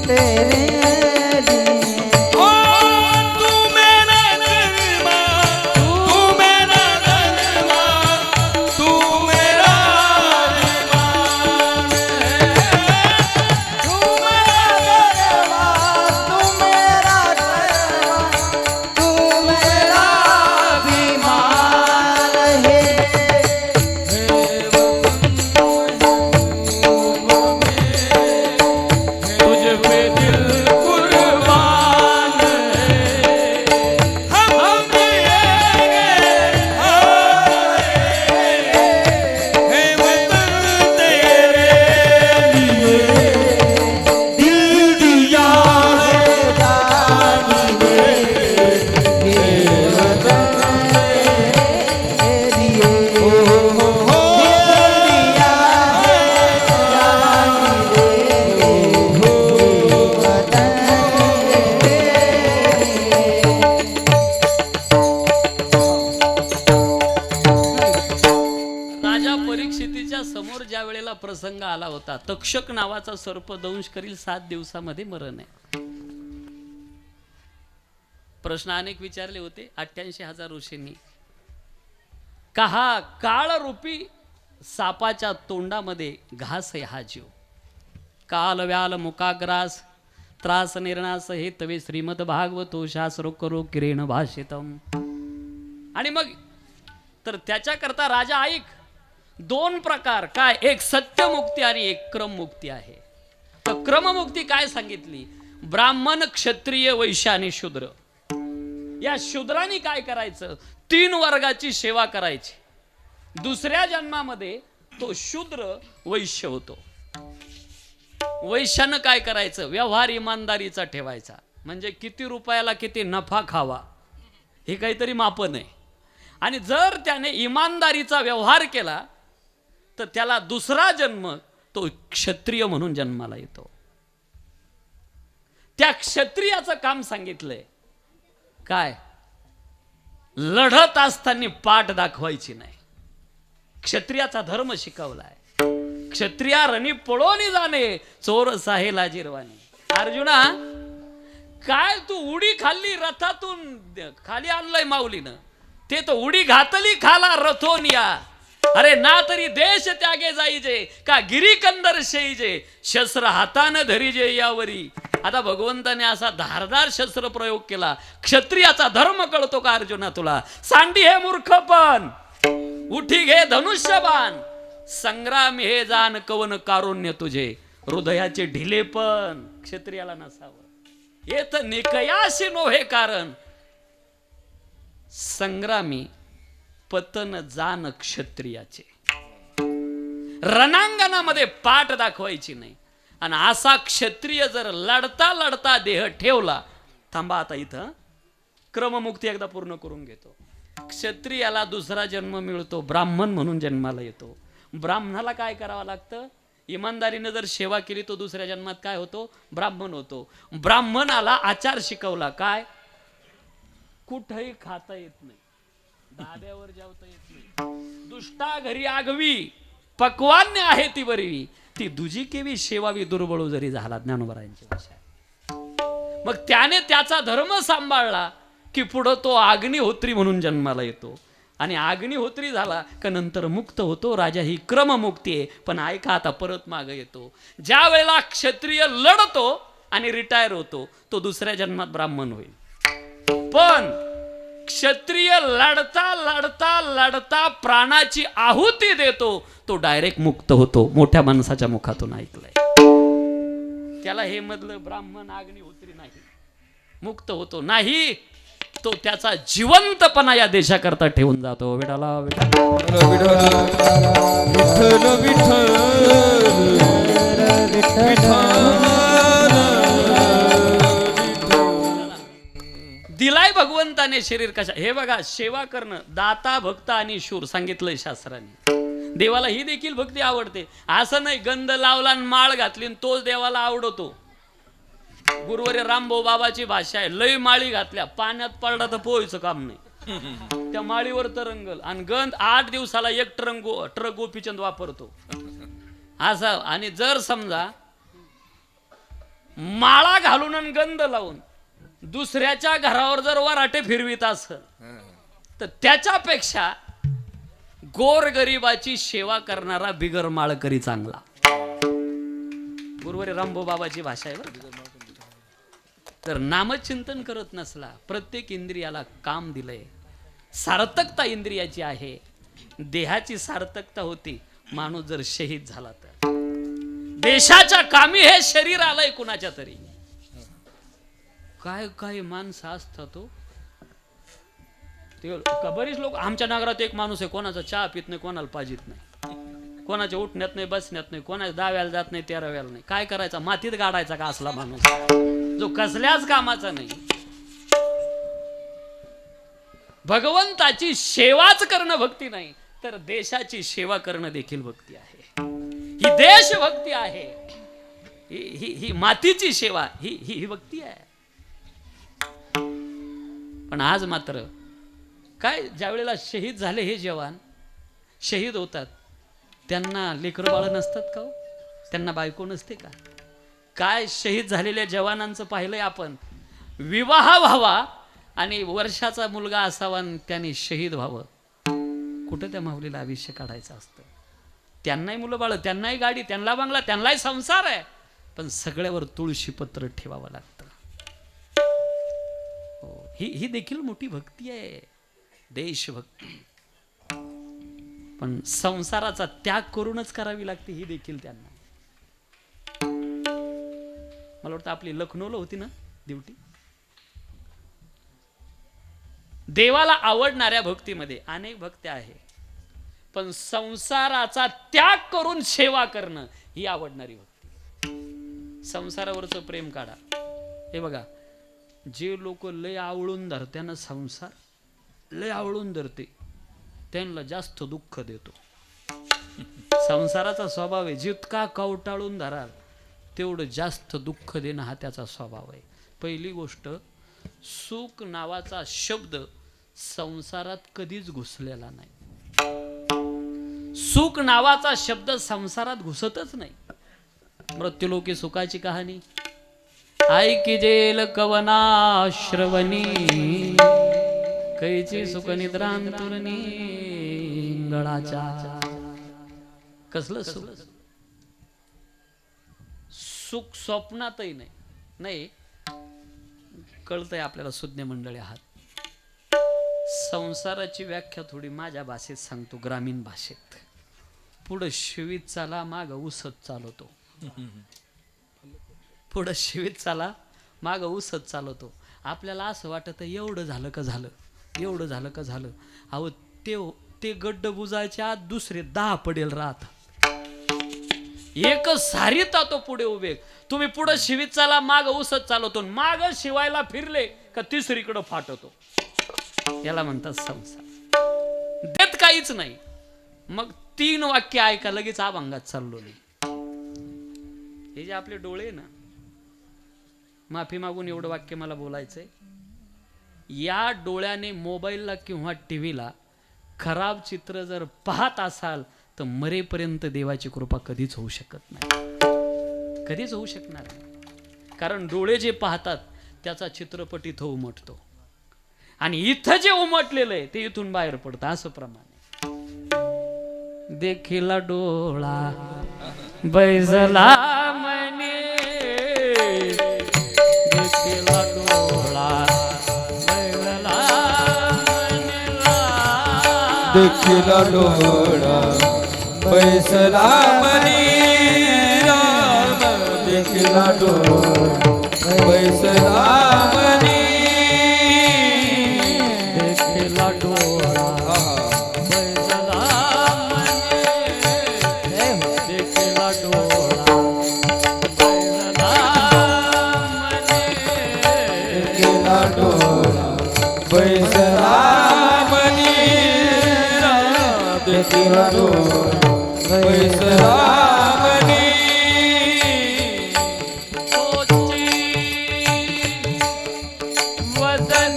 तेरे लिए. ओ तू मेरा गरीबा, तू मेरा गरीबा, तू मेरा ईमान है, तू मेरा गरबा, तू मेरा गरबा, तू मेरा बीमार है. तुझ पे दिल कुर्बान है, हम जिएंगे है वतन तेरे लिए. दिल दिया है जान देंगे हे वतन तेरे लिए. दिल दिया है जान देंगे हे वतन तेरे लिए. राजा परीक्षितीच्या समोर ज्या वेळेला प्रसंग आला होता, तक्षक नावाचा सर्प दंश करील 7 दिवसामध्ये मरण आहे. प्रश्न अनेक विचारले होते 88,000 ऋषींनी. का हा काळरूपी सापाच्या तोंडामध्ये घास आहे हा जीव. काल व्याल मुकाग्रास त्रास निर्णास हे तवे श्रीमद भागवतो शास्त्रो करो किरेण भाषितम. आणि मग तर त्याच्याकरता राजा ऐक, 2 प्रकार काय, एक सत्यमुक्ती आणि एक क्रममुक्ती आहे. तर क्रममुक्ती काय सांगितली? ब्राह्मण, क्षत्रिय, वैश्य आणि शूद्र. या शूद्रांनी काय करायचं? 3 वर्गाची सेवा करायची. दुसऱ्या जन्मामध्ये तो शूद्र वैश्य होतो. वैश्यानं काय करायचं, व्यवहार इमानदारीचा ठेवायचा. म्हणजे किती रुपयाला किती नफा खावा हे काहीतरी मापन आहे. आणि जर त्याने इमानदारीचा व्यवहार केला तर त्याला दुसरा जन्म तो क्षत्रिय म्हणून जन्माला येतो. त्या क्षत्रियाचं काम सांगितलंय काय, लढत असताना पाठ दाखवायची नाही. क्षत्रियाचा धर्म शिकवलाय. क्षत्रिया रणी पळोनी जाणे, चोर साहे लाजिरवाने. अर्जुना, काय तू उडी खाल्ली रथातून खाली आणलंय माऊलीनं, ते तो उडी घातली खाला रथोनिया. अरे ना तरी देश त्यागे जाईजे, का गिरीकंदर शेईजे, शस्त्र हातानं धरीजे यावरी. आता भगवंताने असा धारदार शस्त्र प्रयोग केला. क्षत्रियाचा धर्म कळतो का अर्जुना तुला? सांडी हे मूर्खपण, उठी घे धनुष्यबाण, संग्राम हे जाण कवन कारुण्य तुझे, हृदयाचे ढिलेपण क्षत्रियाला नसावं. येत निकयाशी नोहे कारण, संग्रामी पतन जाण क्षत्रियाचे. रणांगणामध्ये पाठ दाखवायची नाही. आणि असा क्षत्रिय जर लढता लढता देह ठेवला, थांबा आता इथं क्रममुक्ती एकदा पूर्ण करून घेतो. क्षत्रियाला दुसरा जन्म मिळतो, ब्राह्मण म्हणून जन्माला येतो. ब्राह्मणाला काय करावं लागतं? इमानदारीने जर सेवा केली तो दुसऱ्या जन्मात काय होतो? ब्राह्मण होतो. ब्राह्मणाला आचार शिकवला काय? कुठंही खाता येत नाही, धाब्यावर जेवता येत नाही, दुष्टा घरी आगवी, पक्वान्य आहे ती बरवी, ती दुजी केवी शेवावी दुर्बळू जरी झाला. ज्ञानोबरायांची भाषा. मग त्याने त्याचा धर्म सांभाळला की पुढं तो अग्निहोत्री म्हणून जन्माला येतो. आणि अग्निहोत्री झाला का नंतर मुक्त होतो. राजा ही क्रममुक्ती आहे. पण ऐका आता परत मागे येतो. ज्या वेळेला क्षत्रिय लढतो आणि रिटायर होतो तो दुसऱ्या जन्मात ब्राह्मण होईल. पण क्षत्रिय लढता लढता लढता प्राणाची आहुती देतो तो डायरेक्ट मुक्त होतो. मोठ्या माणसाच्या मुखातून ऐकलंय. त्याला हे मधलं ब्राह्मण अग्निहोत्री नाही, मुक्त होतो नाही, तो त्याचा जिवंतपणा या देशाकरता ठेवून जातो. विठाला दिलाय भगवंताने शरीर कशा. हे बघा, सेवा करणं, दाता भक्त आणि शूर सांगितलंय शास्त्राने. देवाला ही देखील भक्ती आवडते. असं नाही गंध लावला आणि माळ घातली आणि तोच देवाला आवडतो. गुरुवारी रामभाऊ बाबाची भाषा आहे, लय माळी घातल्या पाण्यात पडला तर पोहायचं काम नाही, त्या माळीवर तरंगल. आणि गंध 8 दिवसाला एक ट्रक गोपीचंद वापरतो असा. आणि जर समजा माळा घालून आणि गंध लावून दुसऱ्याच्या घरावर जर वराटे फिरवीत असेल तर त्याच्यापेक्षा गोरगरिबाची सेवा करणारा बिगर माळकरी चांगला. गुरुवारी रामभाऊ बाबाची भाषा आहे. तर नामचिंतन करत नसला, प्रत्येक इंद्रियाला काम दिलंय, सार्थकता इंद्रियाची आहे. देहाची सार्थकता होती माणूस जर शहीद झाला तर. देशाच्या कामी हे शरीर आलंय कुणाच्या तरी. काय काय माणसं असतात हो. ते बरीच लोक. आमच्या नगरात एक माणूस आहे, कोणाचा चहा पित नाही, कोणाला पाजित नाही, कोणाच्या उठण्यात नाही, बसण्यात नाही, कोणाच्या दाव्याला जात नाही, तेराव्याला नाही. काय करायचा? मातीत गाडायचा का असला माणूस जो कसल्याच कामाचा नाही. भगवंताची सेवाच करणं भक्ती नाही तर देशाची सेवा करणं देखील भक्ती आहे. ही देशभक्ती आहे. ही मातीची सेवा ही भक्ती आहे. पण आज मात्र काय, ज्या वेळेला शहीद झाले हे जवान शहीद होतात त्यांना लेकरं बाळ नसतात का हो? त्यांना बायको नसते का? काय शहीद झालेल्या जवानांचं पाहिलंय आपण. विवाह व्हावा आणि वर्षाचा मुलगा असावा आणि त्याने शहीद व्हावं. कुठं त्या माऊलीला आयुष्य काढायचं असतं. त्यांनाही मुलं बाळ, त्यांनाही गाडी, त्यांना बंगला, त्यांनाही संसार आहे, पण सगळ्यावर तुळशीपत्र ठेवावं लागतं. ही देखील मोठी भक्ती आहे, देशभक्ती. पण संसाराचा त्याग करूनच करावी लागते ही देखील त्यांना. मला वाटतं आपली लखनौला होती ना ड्युटी. देवाला आवडणाऱ्या भक्तीमध्ये अनेक भक्त्या आहे, पण संसाराचा त्याग करून सेवा करणं ही आवडणारी भक्ती. संसारावरचं प्रेम काढा. हे बघा, जे लोक लय आवळून धरते ना संसार, लय आवळून धरते, त्यांना जास्त दुःख देतो. संसाराचा स्वभाव आहे, जितका कवटाळून धराल तेवढं जास्त दुःख देणं हा त्याचा स्वभाव आहे. पहिली गोष्ट, सुख नावाचा शब्द संसारात कधीच घुसलेला नाही. सुख नावाचा शब्द संसारात घुसतच नाही. मृत्युलोकी सुखाची कहाणी ऐकी जेल कवना श्रवणी, कैची सुख निद्रांतुरणी गळाच्या. कसलं सुख? सुख स्वप्नातही नाही. नाही, कळतंय आपल्याला, सुज्ञ मंडळी आहात. संसाराची व्याख्या थोडी माझ्या भाषेत सांगतो, ग्रामीण भाषेत. पुढं शिवीत चाला, माग उसत चालवतो. पुढं शिवीत चाला, माग उसत चालवतो. आपल्याला असं वाटतं एवढं झालं का झालं, एवढं झालं का झालं. अहो ते गड्ड बुजायच्या आत दुसरे 10 पडेल राहतात. एक सारीता तो पुढे उभे. तुम्ही पुढे शिवीत चाला, माग उसत चालवतो. माग शिवायला फिरले का तिसरीकडे फाटतो. याला म्हणतात संसार. देत काहीच नाही. मग 3 वाक्य ऐका, लगेच अभंगात चाललो नाही. हे जे आपले डोळे ना, माफी मागून एवढं वाक्य मला बोलायचंय, या डोळ्याने मोबाईलला किंवा टीव्हीला खराब चित्र जर पाहत असाल तर मरेपर्यंत देवाची कृपा कधीच होऊ शकत नाही. कधीच होऊ शकणार नाही. कारण डोळे जे पाहतात त्याचा चित्रपट इथं उमटतो, आणि इथं जे उमटलेलं आहे ते इथून बाहेर पडतं. असं प्रमाणे देखीला डोळा बैजला म्हणे, देखीला डोळा बैजला म्हणला, देखीला डोळा बैसला म्हणे राम, देखीला डोळा बैसला म्हणे, देखीला डोळा बैजला म्हणे, देखीला डोळा बैजला म्हणे, देखीला डोळा बैसला म्हणे राम, देखीला डोळा बैसला म्हणे. वदन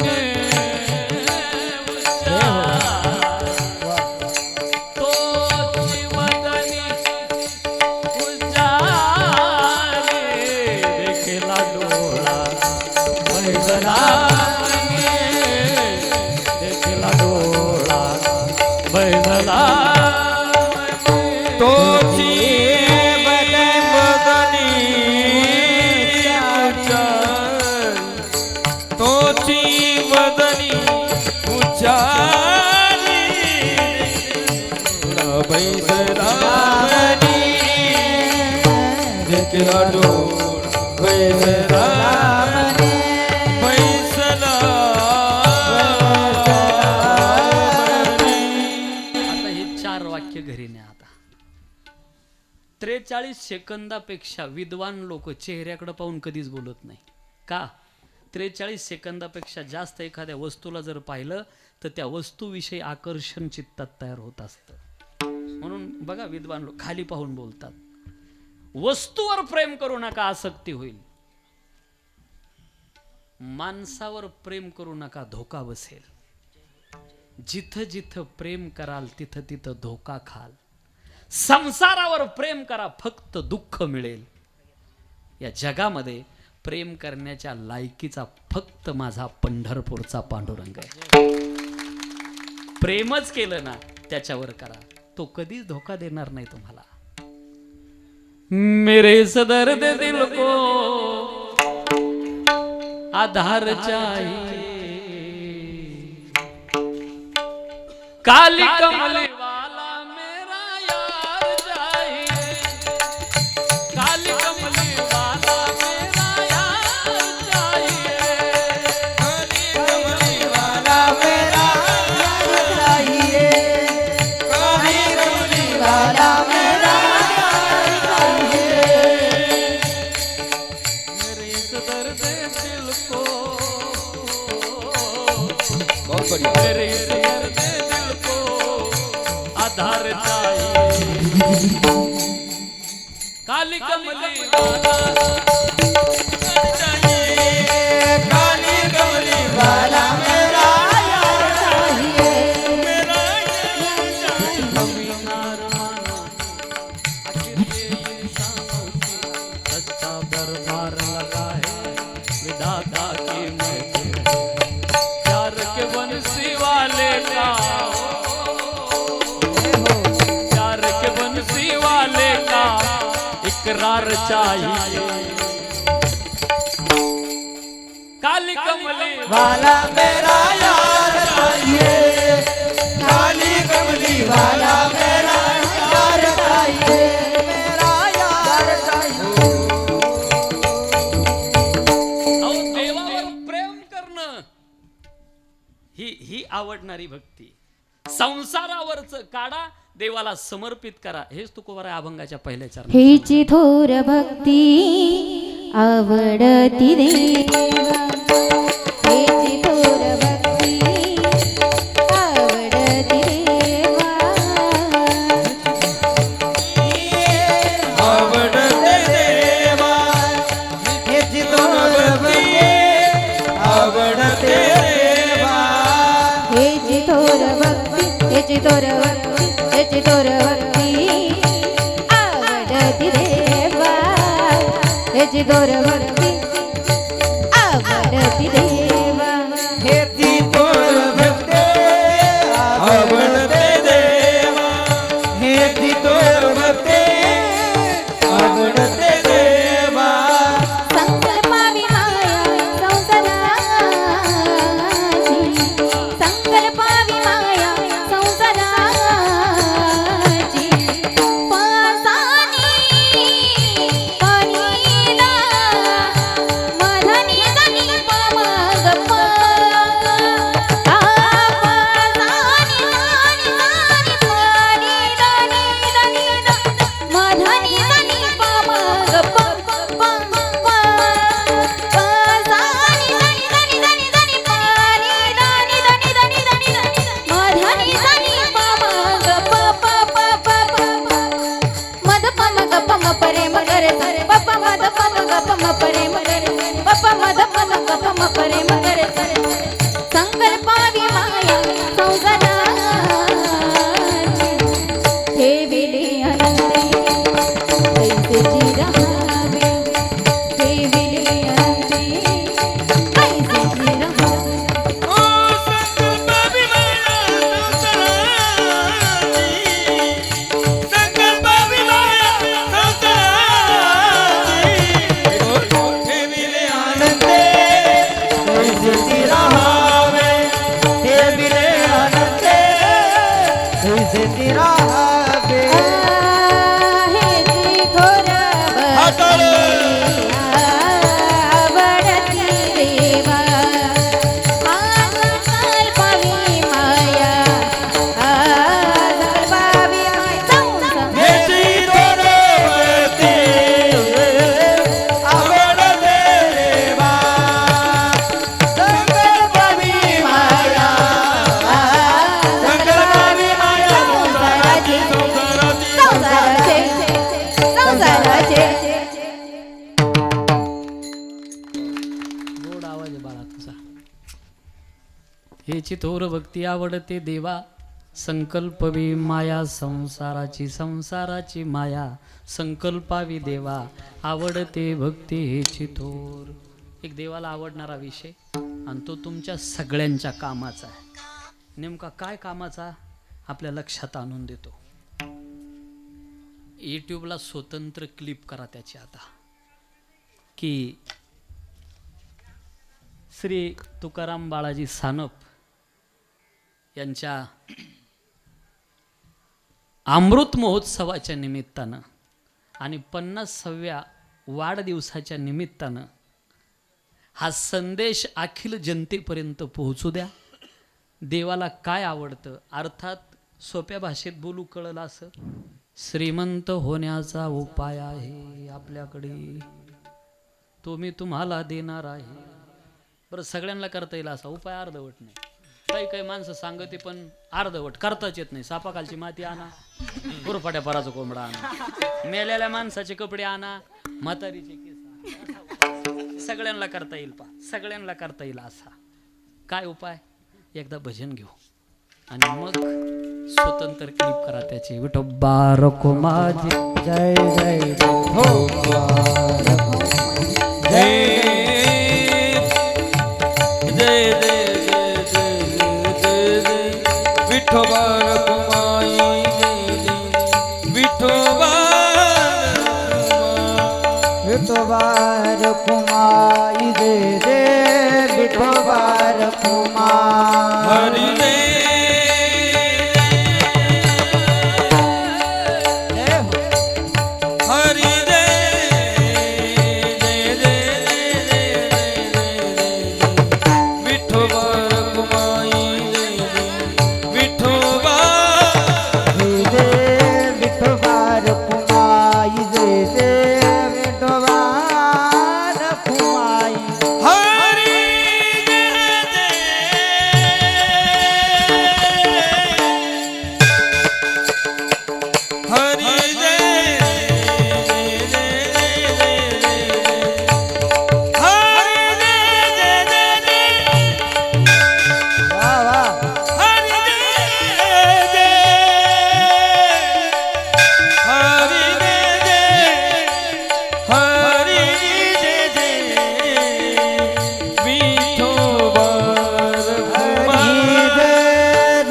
देखीला डोळा बैसला म्हणे, देखीला डोळा बैसला तोची बदनी उच्चार, तोची बदनी उच्चारी बैसला म्हणे, देखीला डोळा बैसला म्हणे, बैसला म्हणे. आता हे 4 वाक्य घरी न्या. आता 43 सेकंदापेक्षा विद्वान लोक चेहऱ्याकडे पाहून कधीच बोलत नाही. का? 43 सेकंदापेक्षा जास्त एखाद्या वस्तूला जर पाहिलं तर त्या वस्तूविषयी आकर्षण चित्तात तयार होत असतं. म्हणून बघा, विद्वान लोक खाली पाहून बोलतात. वस्तूवर प्रेम करू नका, आसक्ती होईल. माणसावर प्रेम करू नका, धोका बसेल. जिथं जिथं प्रेम कराल तिथं तिथं धोका खाल. संसारावर प्रेम करा, फक्त दुःख मिळेल. या जगामध्ये प्रेम करण्याच्या लायकीचा फक्त माझा पंढरपूरचा पांडुरंग आहे. प्रेमच केलं ना त्याच्यावर करा, तो कधीच धोका देणार नाही तुम्हाला. मेरे इस दर्द दिल को आधार चाहिए, काली कमली वाला मेरा यार चाहिए, काली कमली वाला मेरा यार चाहिए, काली कमली वाला मेरा यार चाहिए, काली कमली वाला मेरा यार चाहिए, बढ़िया मेरे इस दर्द दिल को आधार चाहिए। काली कमली वाला चाहिए काली कमली वाला मेरा यार चाहिए मेरा यार चाहिए कभी नार मानो आखिर ये इंसानों की सच्चा दरबार लगा है विधाता की महफिल प्यार के बंसी वाले का प्यार के बंसी वाले का इकरार चाहिए। काली कमली वाला मेरा यार चाहिए काली कमली वाला मेरा यार चाहिए मेरा यार चाहिए अहो देवावर प्रेम करणं ही आवडणारी भक्ती। संसारावरच काढा देवाला समर्पित करा हेच तुकोबरा अभंगाच्या पहिल्या चरणात हेची थोर भक्ती आवडती देवा हेची थोर भक्ती आवडती देवा आवडते देवा हेची दोन भक्ती आवडते देवा हेची थोर भक्ती हेची थोर भक्ती हेची थोर भक्ती आवडती देवा हेची थोर भक्ती आवडती देवा हेची दोन भक्ती आवडते देवा हेची दोन भक्ती आवडते देवा संकल्पावी माया संसाराची संकल्पावी माया संसाराची पासानी परीला मधनी जनी पमगप पासानी जानी परीला निदनिद मधनी जनी पमगप पासानी जनी परीला निदनिद मधनी जनी पमगप मद पमग पम परे मगर सरे पप मद पमग पम परे मगर पप मद पमग पम परे मगर सरे संकल्पावी माया संसाराची ठेविले अनंते कैसेची रहावे ठेविले अनंते कैसेची रहावे ओ संकल्पावी माया संसाराची संकल्पावी माया संसाराची ठेविले आनंदे कैसेची राहावे ठेविले आनंदे कैसेची राहावे हेची थोर हाताळं. आवडती देवा संकल्पावी माया संकल्पावी माया हेची दोन भक्ती आवडते देवा संकल्पावी माया संकल्पावी माया संसाराची संसाराचे संसाराचे गोड आवाज आहे बाळा तुझा। हेची थोर भक्ती आवडते देवा संकल्पवी माया संसाराची संसाराची माया संकल्पावी देवा आवडते भक्ती हेची थोर। एक देवाला आवडणारा विषय आणि तो तुमच्या सगळ्यांच्या कामाचा आहे। नेमका काय कामाचा आपल्या लक्षात आणून देतो। यूट्यूबला स्वतंत्र क्लिप करा त्याची आता की श्री तुकाराम बाळाजी सानप यांच्या अमृत महोत्सवाच्या निमित्तानं आणि 50व्या वाढदिवसाच्या निमित्तानं हा संदेश अखिल जनतेपर्यंत पोहोचू द्या। देवाला काय आवडतं अर्थात सोप्या भाषेत बोलू कळलं असं श्रीमंत होण्याचा उपाय आहे आपल्याकडे तो मी तुम्हाला देणार आहे। बरं सगळ्यांना करता येईल असा उपाय अर्धवट नाही काही काही माणसं सांगते पण अर्धवट करताच येत नाही. सापाखालची माती आणा, गुरफाट्या पराचा कोंबडा आणा, मेलेल्या माणसाचे कपडे आणा, म्हातारीचे केस, सगळ्यांना करता येईल पा, सगळ्यांना करता येईल असा काय उपाय. एकदा भजन घेऊ आणि मग स्वतंत्र क्लिप करा त्याची. विठोबा रखो माझी जय जय हो जय जय जय जय जय जय विठोबा रखुमाई जय जय विठोबा विठोबार कुमाई दे दे विठोबार कुमार हरि जय हरि विठोबा रखुमाई विठोबा दे विठोबार कुमाई दे दे विठोबार कुमाई हरि हरि वाह वाह हरि जय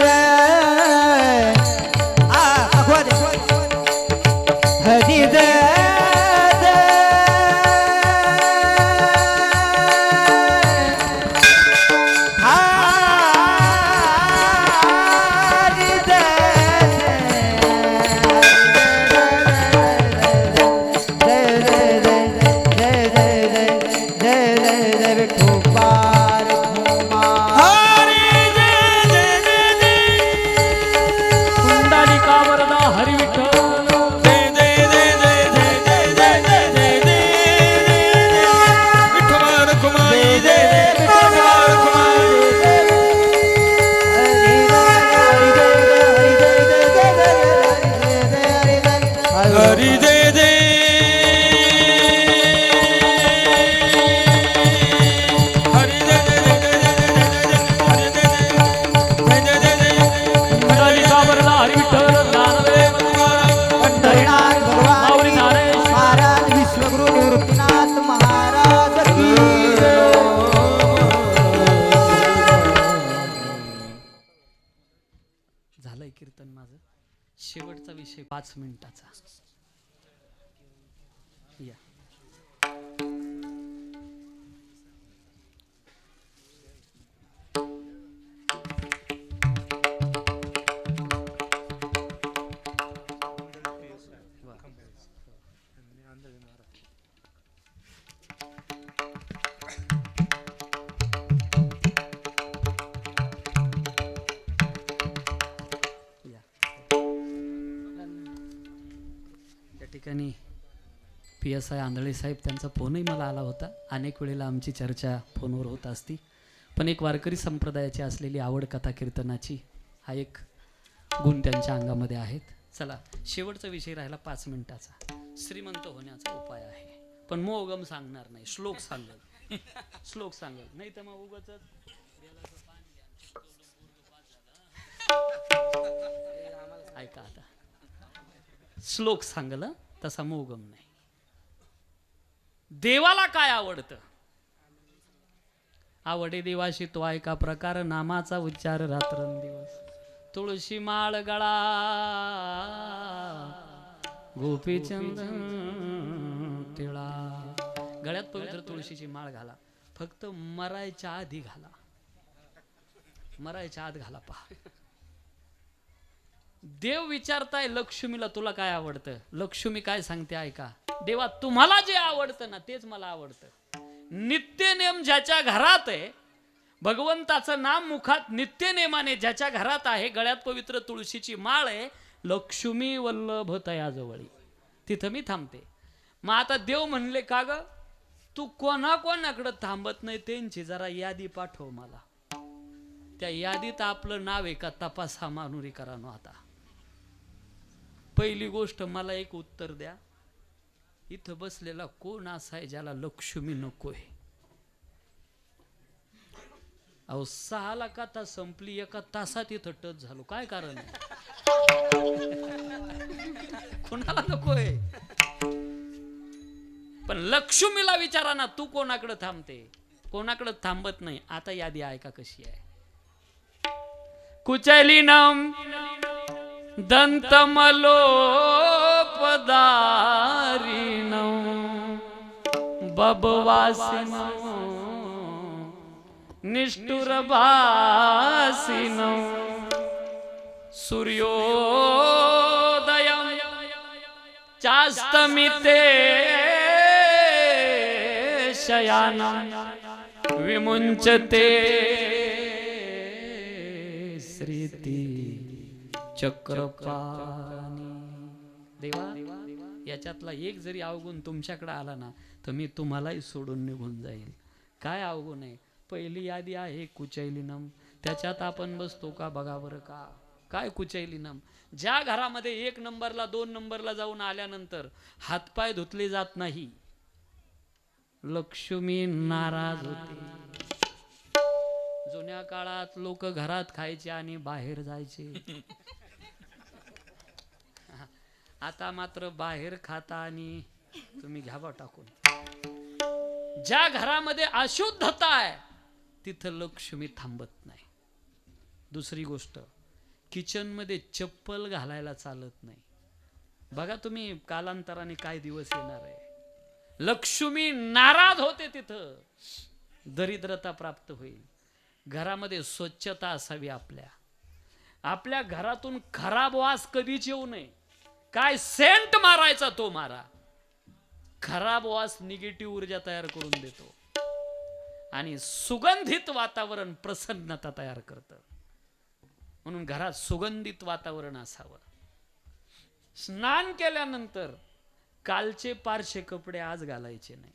जय अखवा दे हरि जय जय हरि जय विठोबार कुंडालिका वरदा हरी विठ्ठल. हरि जय जय हरि जय कुंडालिका वरदा हरी विठ्ठल. ज्ञानदेव पंढरीनाथ भगवान माऊली नारायण. महाराज विश्वगुरु निवृत्तीनाथ महाराज की झालंय कीर्तन माझं. शेवटचा विषय 5 मिनिटाचा. या या त्या ठिकाणी PSI आंधळे साहेब, त्यांचा फोनही मला आला होता. अनेक वेळेला आमची चर्चा फोनवर होत असती. पण एक वारकरी संप्रदायाची असलेली आवड कथा कीर्तनाची हा एक गुण त्यांच्या अंगामध्ये आहेत. चला, शेवटचा विषय राहिला 5 मिनिटाचा. श्रीमंत होण्याचा उपाय आहे. पण मोगम सांगणार नाही, श्लोक सांगल. श्लोक सांगल नाही तर मग उगाच ऐका आता. श्लोक सांगल तसा मोगम नाही. देवाला काय आवडतं? आवडे देवाशी तो ऐका प्रकार, नामाचा उच्चार रात्रंदिवस. तुळशी माळ गळा गोपीचंदन टिळा. गळ्यात पवित्र तुळशीची माळ घाला. फक्त मरायच्या आधी घाला. मरायच्या आत घाला. पहा, देव विचारताय लक्ष्मीला तुला काय आवडतं? लक्ष्मी काय सांगते ऐका. देवा, तुम्हाला जे आवडतं ना तेच मला आवडतं. नित्य नेम ज्याच्या घरात आहे, भगवंताचं नाम मुखात नित्य नेमाने ज्याच्या घरात आहे, गळ्यात पवित्र तुळशीची माळ आहे, लक्ष्मी वल्लभ तयाजवळी, तिथं मी थांबते. मग आता देव म्हणले का ग, तू कोणाकोणाकडे थांबत नाही त्यांची जरा यादी पाठव मला. त्या यादीत आपलं नाव आहे का तपासा मानुरी करानो. आता पहिली गोष्ट मला एक उत्तर द्या, इथं बसलेला कोण असा आहे ज्याला लक्ष्मी नकोय? अहो 6 कथा संपली, 1 तासात इथं टच झालो, काय कारण आहे? कोणाला नकोय? पण लक्ष्मीला विचारा ना, तू कोणाकडे थांबते? कोणाकडे थांबत नाही. आता यादी ऐका कशी आहे. कुचलिनम दंतमलोपदारिणम बबवासिनम निष्ठुरभासिनम सूर्योदयम चास्तमिते शयानम विमुंचते श्रीती चक्रपाणी. देवा, याच्यातला एक जरी अवगुण तुमच्याकडे आला ना तर मी तुम्हालाही सोडून निघून जाईल. काय अवगुण आहे? पहिली यादी आहे कुचैलिनम, त्याच्यात आपण बसतो का बघा बरं का. काय कुचैलिनम? ज्या घरामध्ये 1 नंबरला 2 नंबरला जाऊन आल्यानंतर हातपाय धुतले जात नाही, लक्ष्मी नाराज होते. जुन्या काळात लोक घरात खायचे आणि बाहेर जायचे. आता मात्र बाहेर खाता आणि तुम्ही घ्या बा टाकून. ज्या घरामध्ये अशुद्धता आहे तिथं लक्ष्मी थांबत नाही. दुसरी गोष्ट, किचन मध्ये चप्पल घालायला चालत नाही. बघा तुम्ही कालांतराने काय दिवस येणार आहे. लक्ष्मी नाराज होते, तिथं दरिद्रता प्राप्त होईल. घरामध्ये स्वच्छता असावी. आपल्या घरातून खराब वास कधीच येऊ नये. काय सेंट मारायचा तो मारा. खराब वास निगेटिव्ह ऊर्जा तयार करून देतो आणि सुगंधित वातावरण प्रसन्नता तयार करतं. म्हणून घरात सुगंधित वातावरण असावं. स्नान केल्यानंतर कालचे पारशे कपडे आज घालायचे नाही.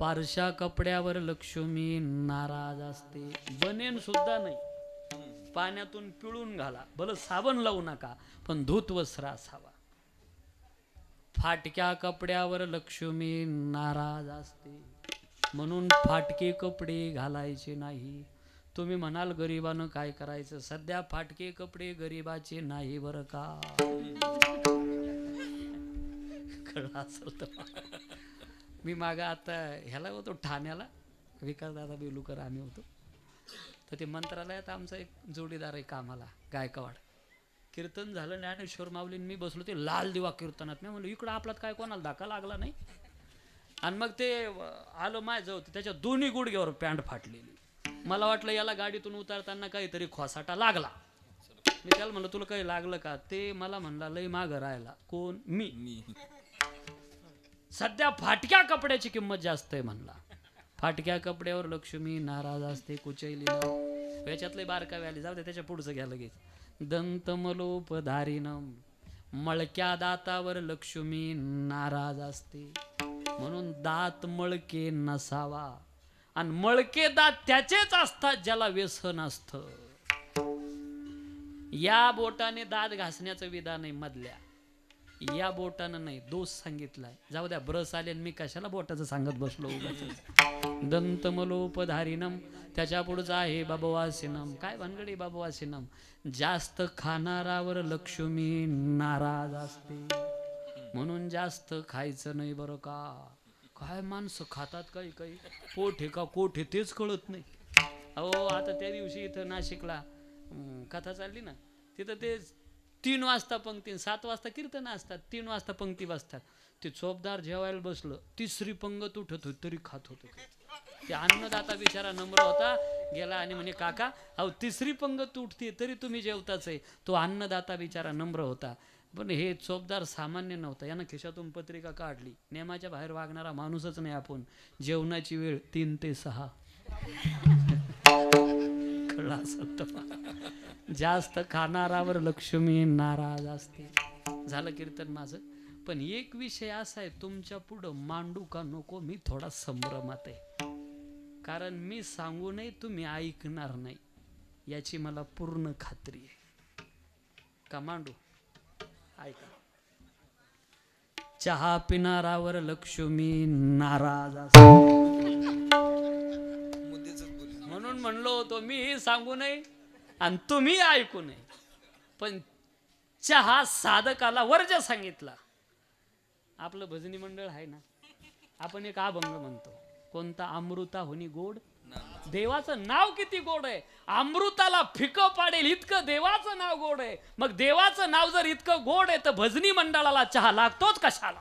पारशा कपड्यावर लक्ष्मी नाराज असते. बनेन सुद्धा नाही, पाण्यातून पिळून घाला, भलं साबण लावू नका, पण धूत वस्त्र असावा. फाटक्या कपड्यावर लक्ष्मी नाराज असते, म्हणून फाटके कपडे घालायचे नाही. तुम्ही म्हणाल गरिबानं काय करायचं? सध्या फाटके कपडे गरिबाचे नाही बरं का. कळलं असेल तर. मी मागं आता ह्याला होतो ठाण्याला, विकास दादा बेलुकर आम्ही होतो. तर ते मंत्रालयात आमचा एक जोडीदार आहे कामाला, गायकवाड. कीर्तन झालं, ज्ञानेश्वर माऊलीन मी बसलो ते लाल दिवा कीर्तनात. मी म्हणलं इकडं आपल्यात काय कोणाला धक्का लागला नाही. आणि मग ते आलं माझ्याजवळ, त्याच्या दोन्ही गुडघ्यावर पॅन्ट फाटलेली. मला वाटलं याला गाडीतून उतारताना काहीतरी खोसाटा लागला. मी त्याला म्हणलं तुला काही लागलं का? ते मला म्हणला लय मागं राहिला. कोण? मी. सध्या फाटक्या कपड्याची किंमत जास्त आहे म्हणला. फाटक्या कपड्यावर लक्ष्मी नाराज असते. कुचैली याच्यातले बारकावे आले, जाऊ दे, त्याच्या पुढचं घ्या लगेच. दंतमलोपधारिणम, मळक्या दातावर लक्ष्मी नाराज असते, म्हणून दात मळके नसावा. आणि मळके दात त्याचेच असतात ज्याला व्यसन असतं. या बोटाने दात घासण्याचं विधान आहे मधल्या, या बोटानं नाही. दोष सांगितलाय. जाऊ द्या, ब्रश आले मी कशाला बोटाचं सांगत बसलो. दंतमलोपधारिणम, त्याच्या पुढचं आहे बाबवासिनम. काय भानगडी बाबवासिनम? जास्त खाणारावर लक्ष्मी नाराज असते, म्हणून जास्त खायचं नाही बरं का. काय माणसं खातात काही काही, पोट आहे का कोठ आहे तेच कळत नाही. अहो आता त्या दिवशी इथं नाशिकला कथा चालली ना, तिथं ते 3 वाजता पंक्ती, 7 वाजता कीर्तन असतात, 3 वाजता पंक्ती वाजतात. ते चोपदार जेवायला बसलं, 3री पंगत उठत होती तरी खात होते. ते अन्नदाता बिचारा नम्र होता, गेला आणि म्हणे काका अहो 3री पंगत उठते तरी तुम्ही जेवताच आहे. तो अन्नदाता बिचारा नम्र होता. पण हे चोपदार सामान्य नव्हता. यानं खिशातून पत्रिका काढली. नियमाच्या बाहेर वागणारा माणूसच नाही आपण. जेवणाची वेळ 3 ते 6. कळलं असेल तर. जास्त खाणारावर लक्ष्मी नाराज असते. झालं कीर्तन माझं. पण एक विषय असा आहे, तुमच्या पुढं मांडू का नको मी थोडा संभ्रमात आहे. कारण मी सांगू नये तुम्ही ऐकणार नाही याची मला पूर्ण खात्री आहे. का मांडू? ऐका. चहा पिणारावर लक्ष्मी नाराज असते. म्हणून म्हणलो होतो मी सांगू नये आणि तुम्ही ऐकू नये. पण चहा साधकाला वर्ज सांगितला. आपलं भजनी मंडळ आहे ना, आपण एक अभंग म्हणतो कोणता? अमृता होनी गोड. देवाचं नाव किती गोड आहे. अमृताला फिकं पाडेल इतकं देवाचं नाव गोड आहे. मग देवाचं नाव जर इतकं गोड आहे तर भजनी मंडळाला चहा लागतोच कशाला?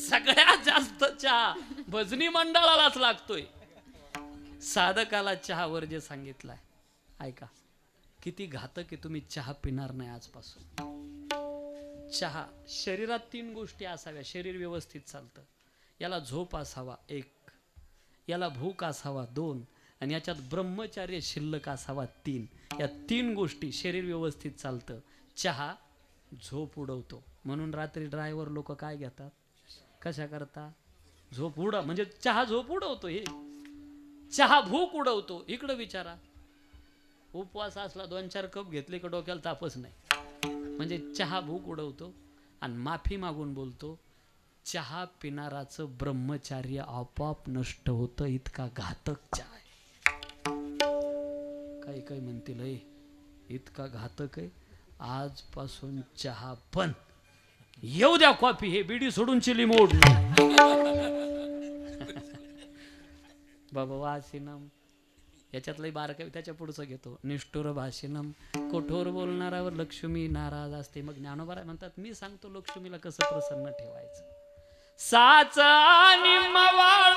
सगळ्यात जास्त चहा भजनी मंडळालाच लागतोय. साधकाला चहा वर्ज्य सांगितलाय. ऐका किती घातक आहे. तुम्ही चहा पिणार नाही आजपासून. चहा शरीरात 3 गोष्टी असाव्या. शरीर व्यवस्थित चालतं. याला झोप असावा 1, याला भूक असावा 2 आणि याच्यात ब्रह्मचार्य शिल्लक असावा 3. या 3 गोष्टी शरीर व्यवस्थित चालतं. चहा झोप उडवतो. म्हणून रात्री ड्रायव्हर लोक काय घेतात? कशा करता? झोप उडव. म्हणजे चहा झोप उडवतो. हे चहा भूक उडवतो. इकडं विचारा, उपवास असला 2-4 कप घेतले का डोक्याला तापच नाही. म्हणजे चहा भूक उडवतो. आणि माफी मागून बोलतो, चहा पिणाराचं ब्रह्मचार्य आपोआप नष्ट होतं. इतका घातक चहा आहे. काही काही म्हणतील इतका घातक आहे. आजपासून चहा बंद. येऊ द्या कॉफी. हे बिडी सोडून चिली मोड. बाबा वासिनम याच्यातलंही बारकावी त्याच्या पुढचं घेतो. निष्ठुर भाषिनम, कठोर बोलणाऱ्यावर लक्ष्मी नाराज असते. मग ज्ञानोबा म्हणतात मी सांगतो लक्ष्मीला कसं प्रसन्न ठेवायचं. साच आणि मवाळ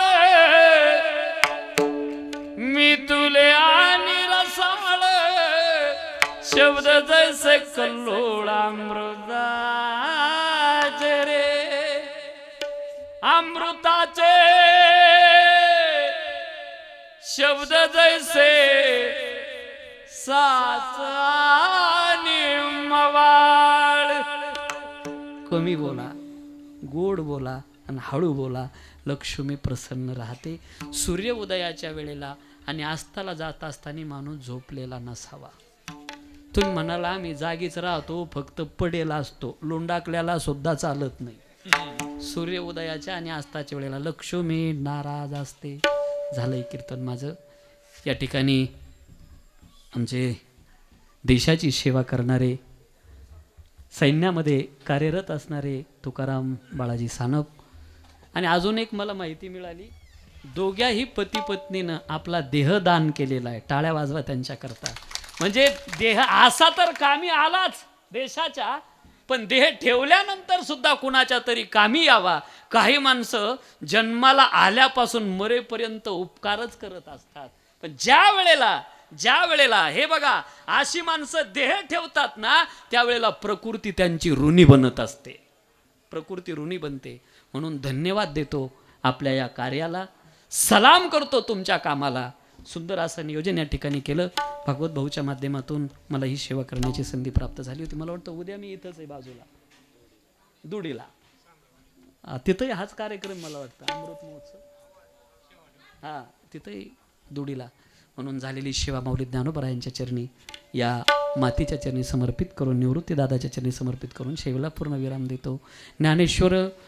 मी तुले आणि रसाळ, शब्द जैसे कल्लोळामृताचे रे, अमृताचे शब्द जैसे साच आणि मवाळ. कमी बोला, गोड बोला आणि हळू बोला. लक्ष्मी प्रसन्न राहते. सूर्य उदयाच्या वेळेला आणि अस्ताला जात असताना माणूस झोपलेला नसावा. तुम्ही म्हणाला मी जागीच राहतो, फक्त पडेला असतो, लोंडाकल्याला सुद्धा चालत नाही. सूर्य उदयाच्या आणि अस्ताच्या वेळेला लक्ष्मी नाराज असते. झालंय कीर्तन माझं. या ठिकाणी आमचे देशाची सेवा करणारे, सैन्यामध्ये कार्यरत असणारे तुकाराम बाळाजी सानप आणि अजून एक मला माहिती मिळाली, दोघ्याही पती पत्नीनं आपला देह दान केलेला आहे. टाळ्या वाजवा त्यांच्याकरता. म्हणजे देह असा तर कामी आलाच देशाच्या, पण देह ठेवल्यानंतर सुद्धा कुणाच्या तरी कामी यावा. काही माणसं जन्माला आल्यापासून मरेपर्यंत उपकारच करत असतात. पण ज्या वेळेला हे बघा अशी माणसं देह ठेवतात ना, त्यावेळेला प्रकृती त्यांची ऋणी बनत असते. प्रकृती ऋणी बनते. म्हणून धन्यवाद देतो आपल्या या कार्याला. सलाम करतो तुमच्या कामाला. सुंदर असं नियोजन या ठिकाणी केलं. भागवत भाऊच्या माध्यमातून मला ही सेवा करण्याची संधी प्राप्त झाली होती. मला वाटतं उद्या मी इथंच आहे बाजूला दुडीला, तिथंही हाच कार्यक्रम मला वाटतं अमृत महोत्सव. हा तिथंही दुडीला. म्हणून झालेली सेवा माऊली ज्ञानोबा यांच्या चरणी, या मातीच्या चरणी समर्पित करून, निवृत्ती दादाच्या चरणी समर्पित करून सेवेला पूर्ण विराम देतो. ज्ञानेश्वर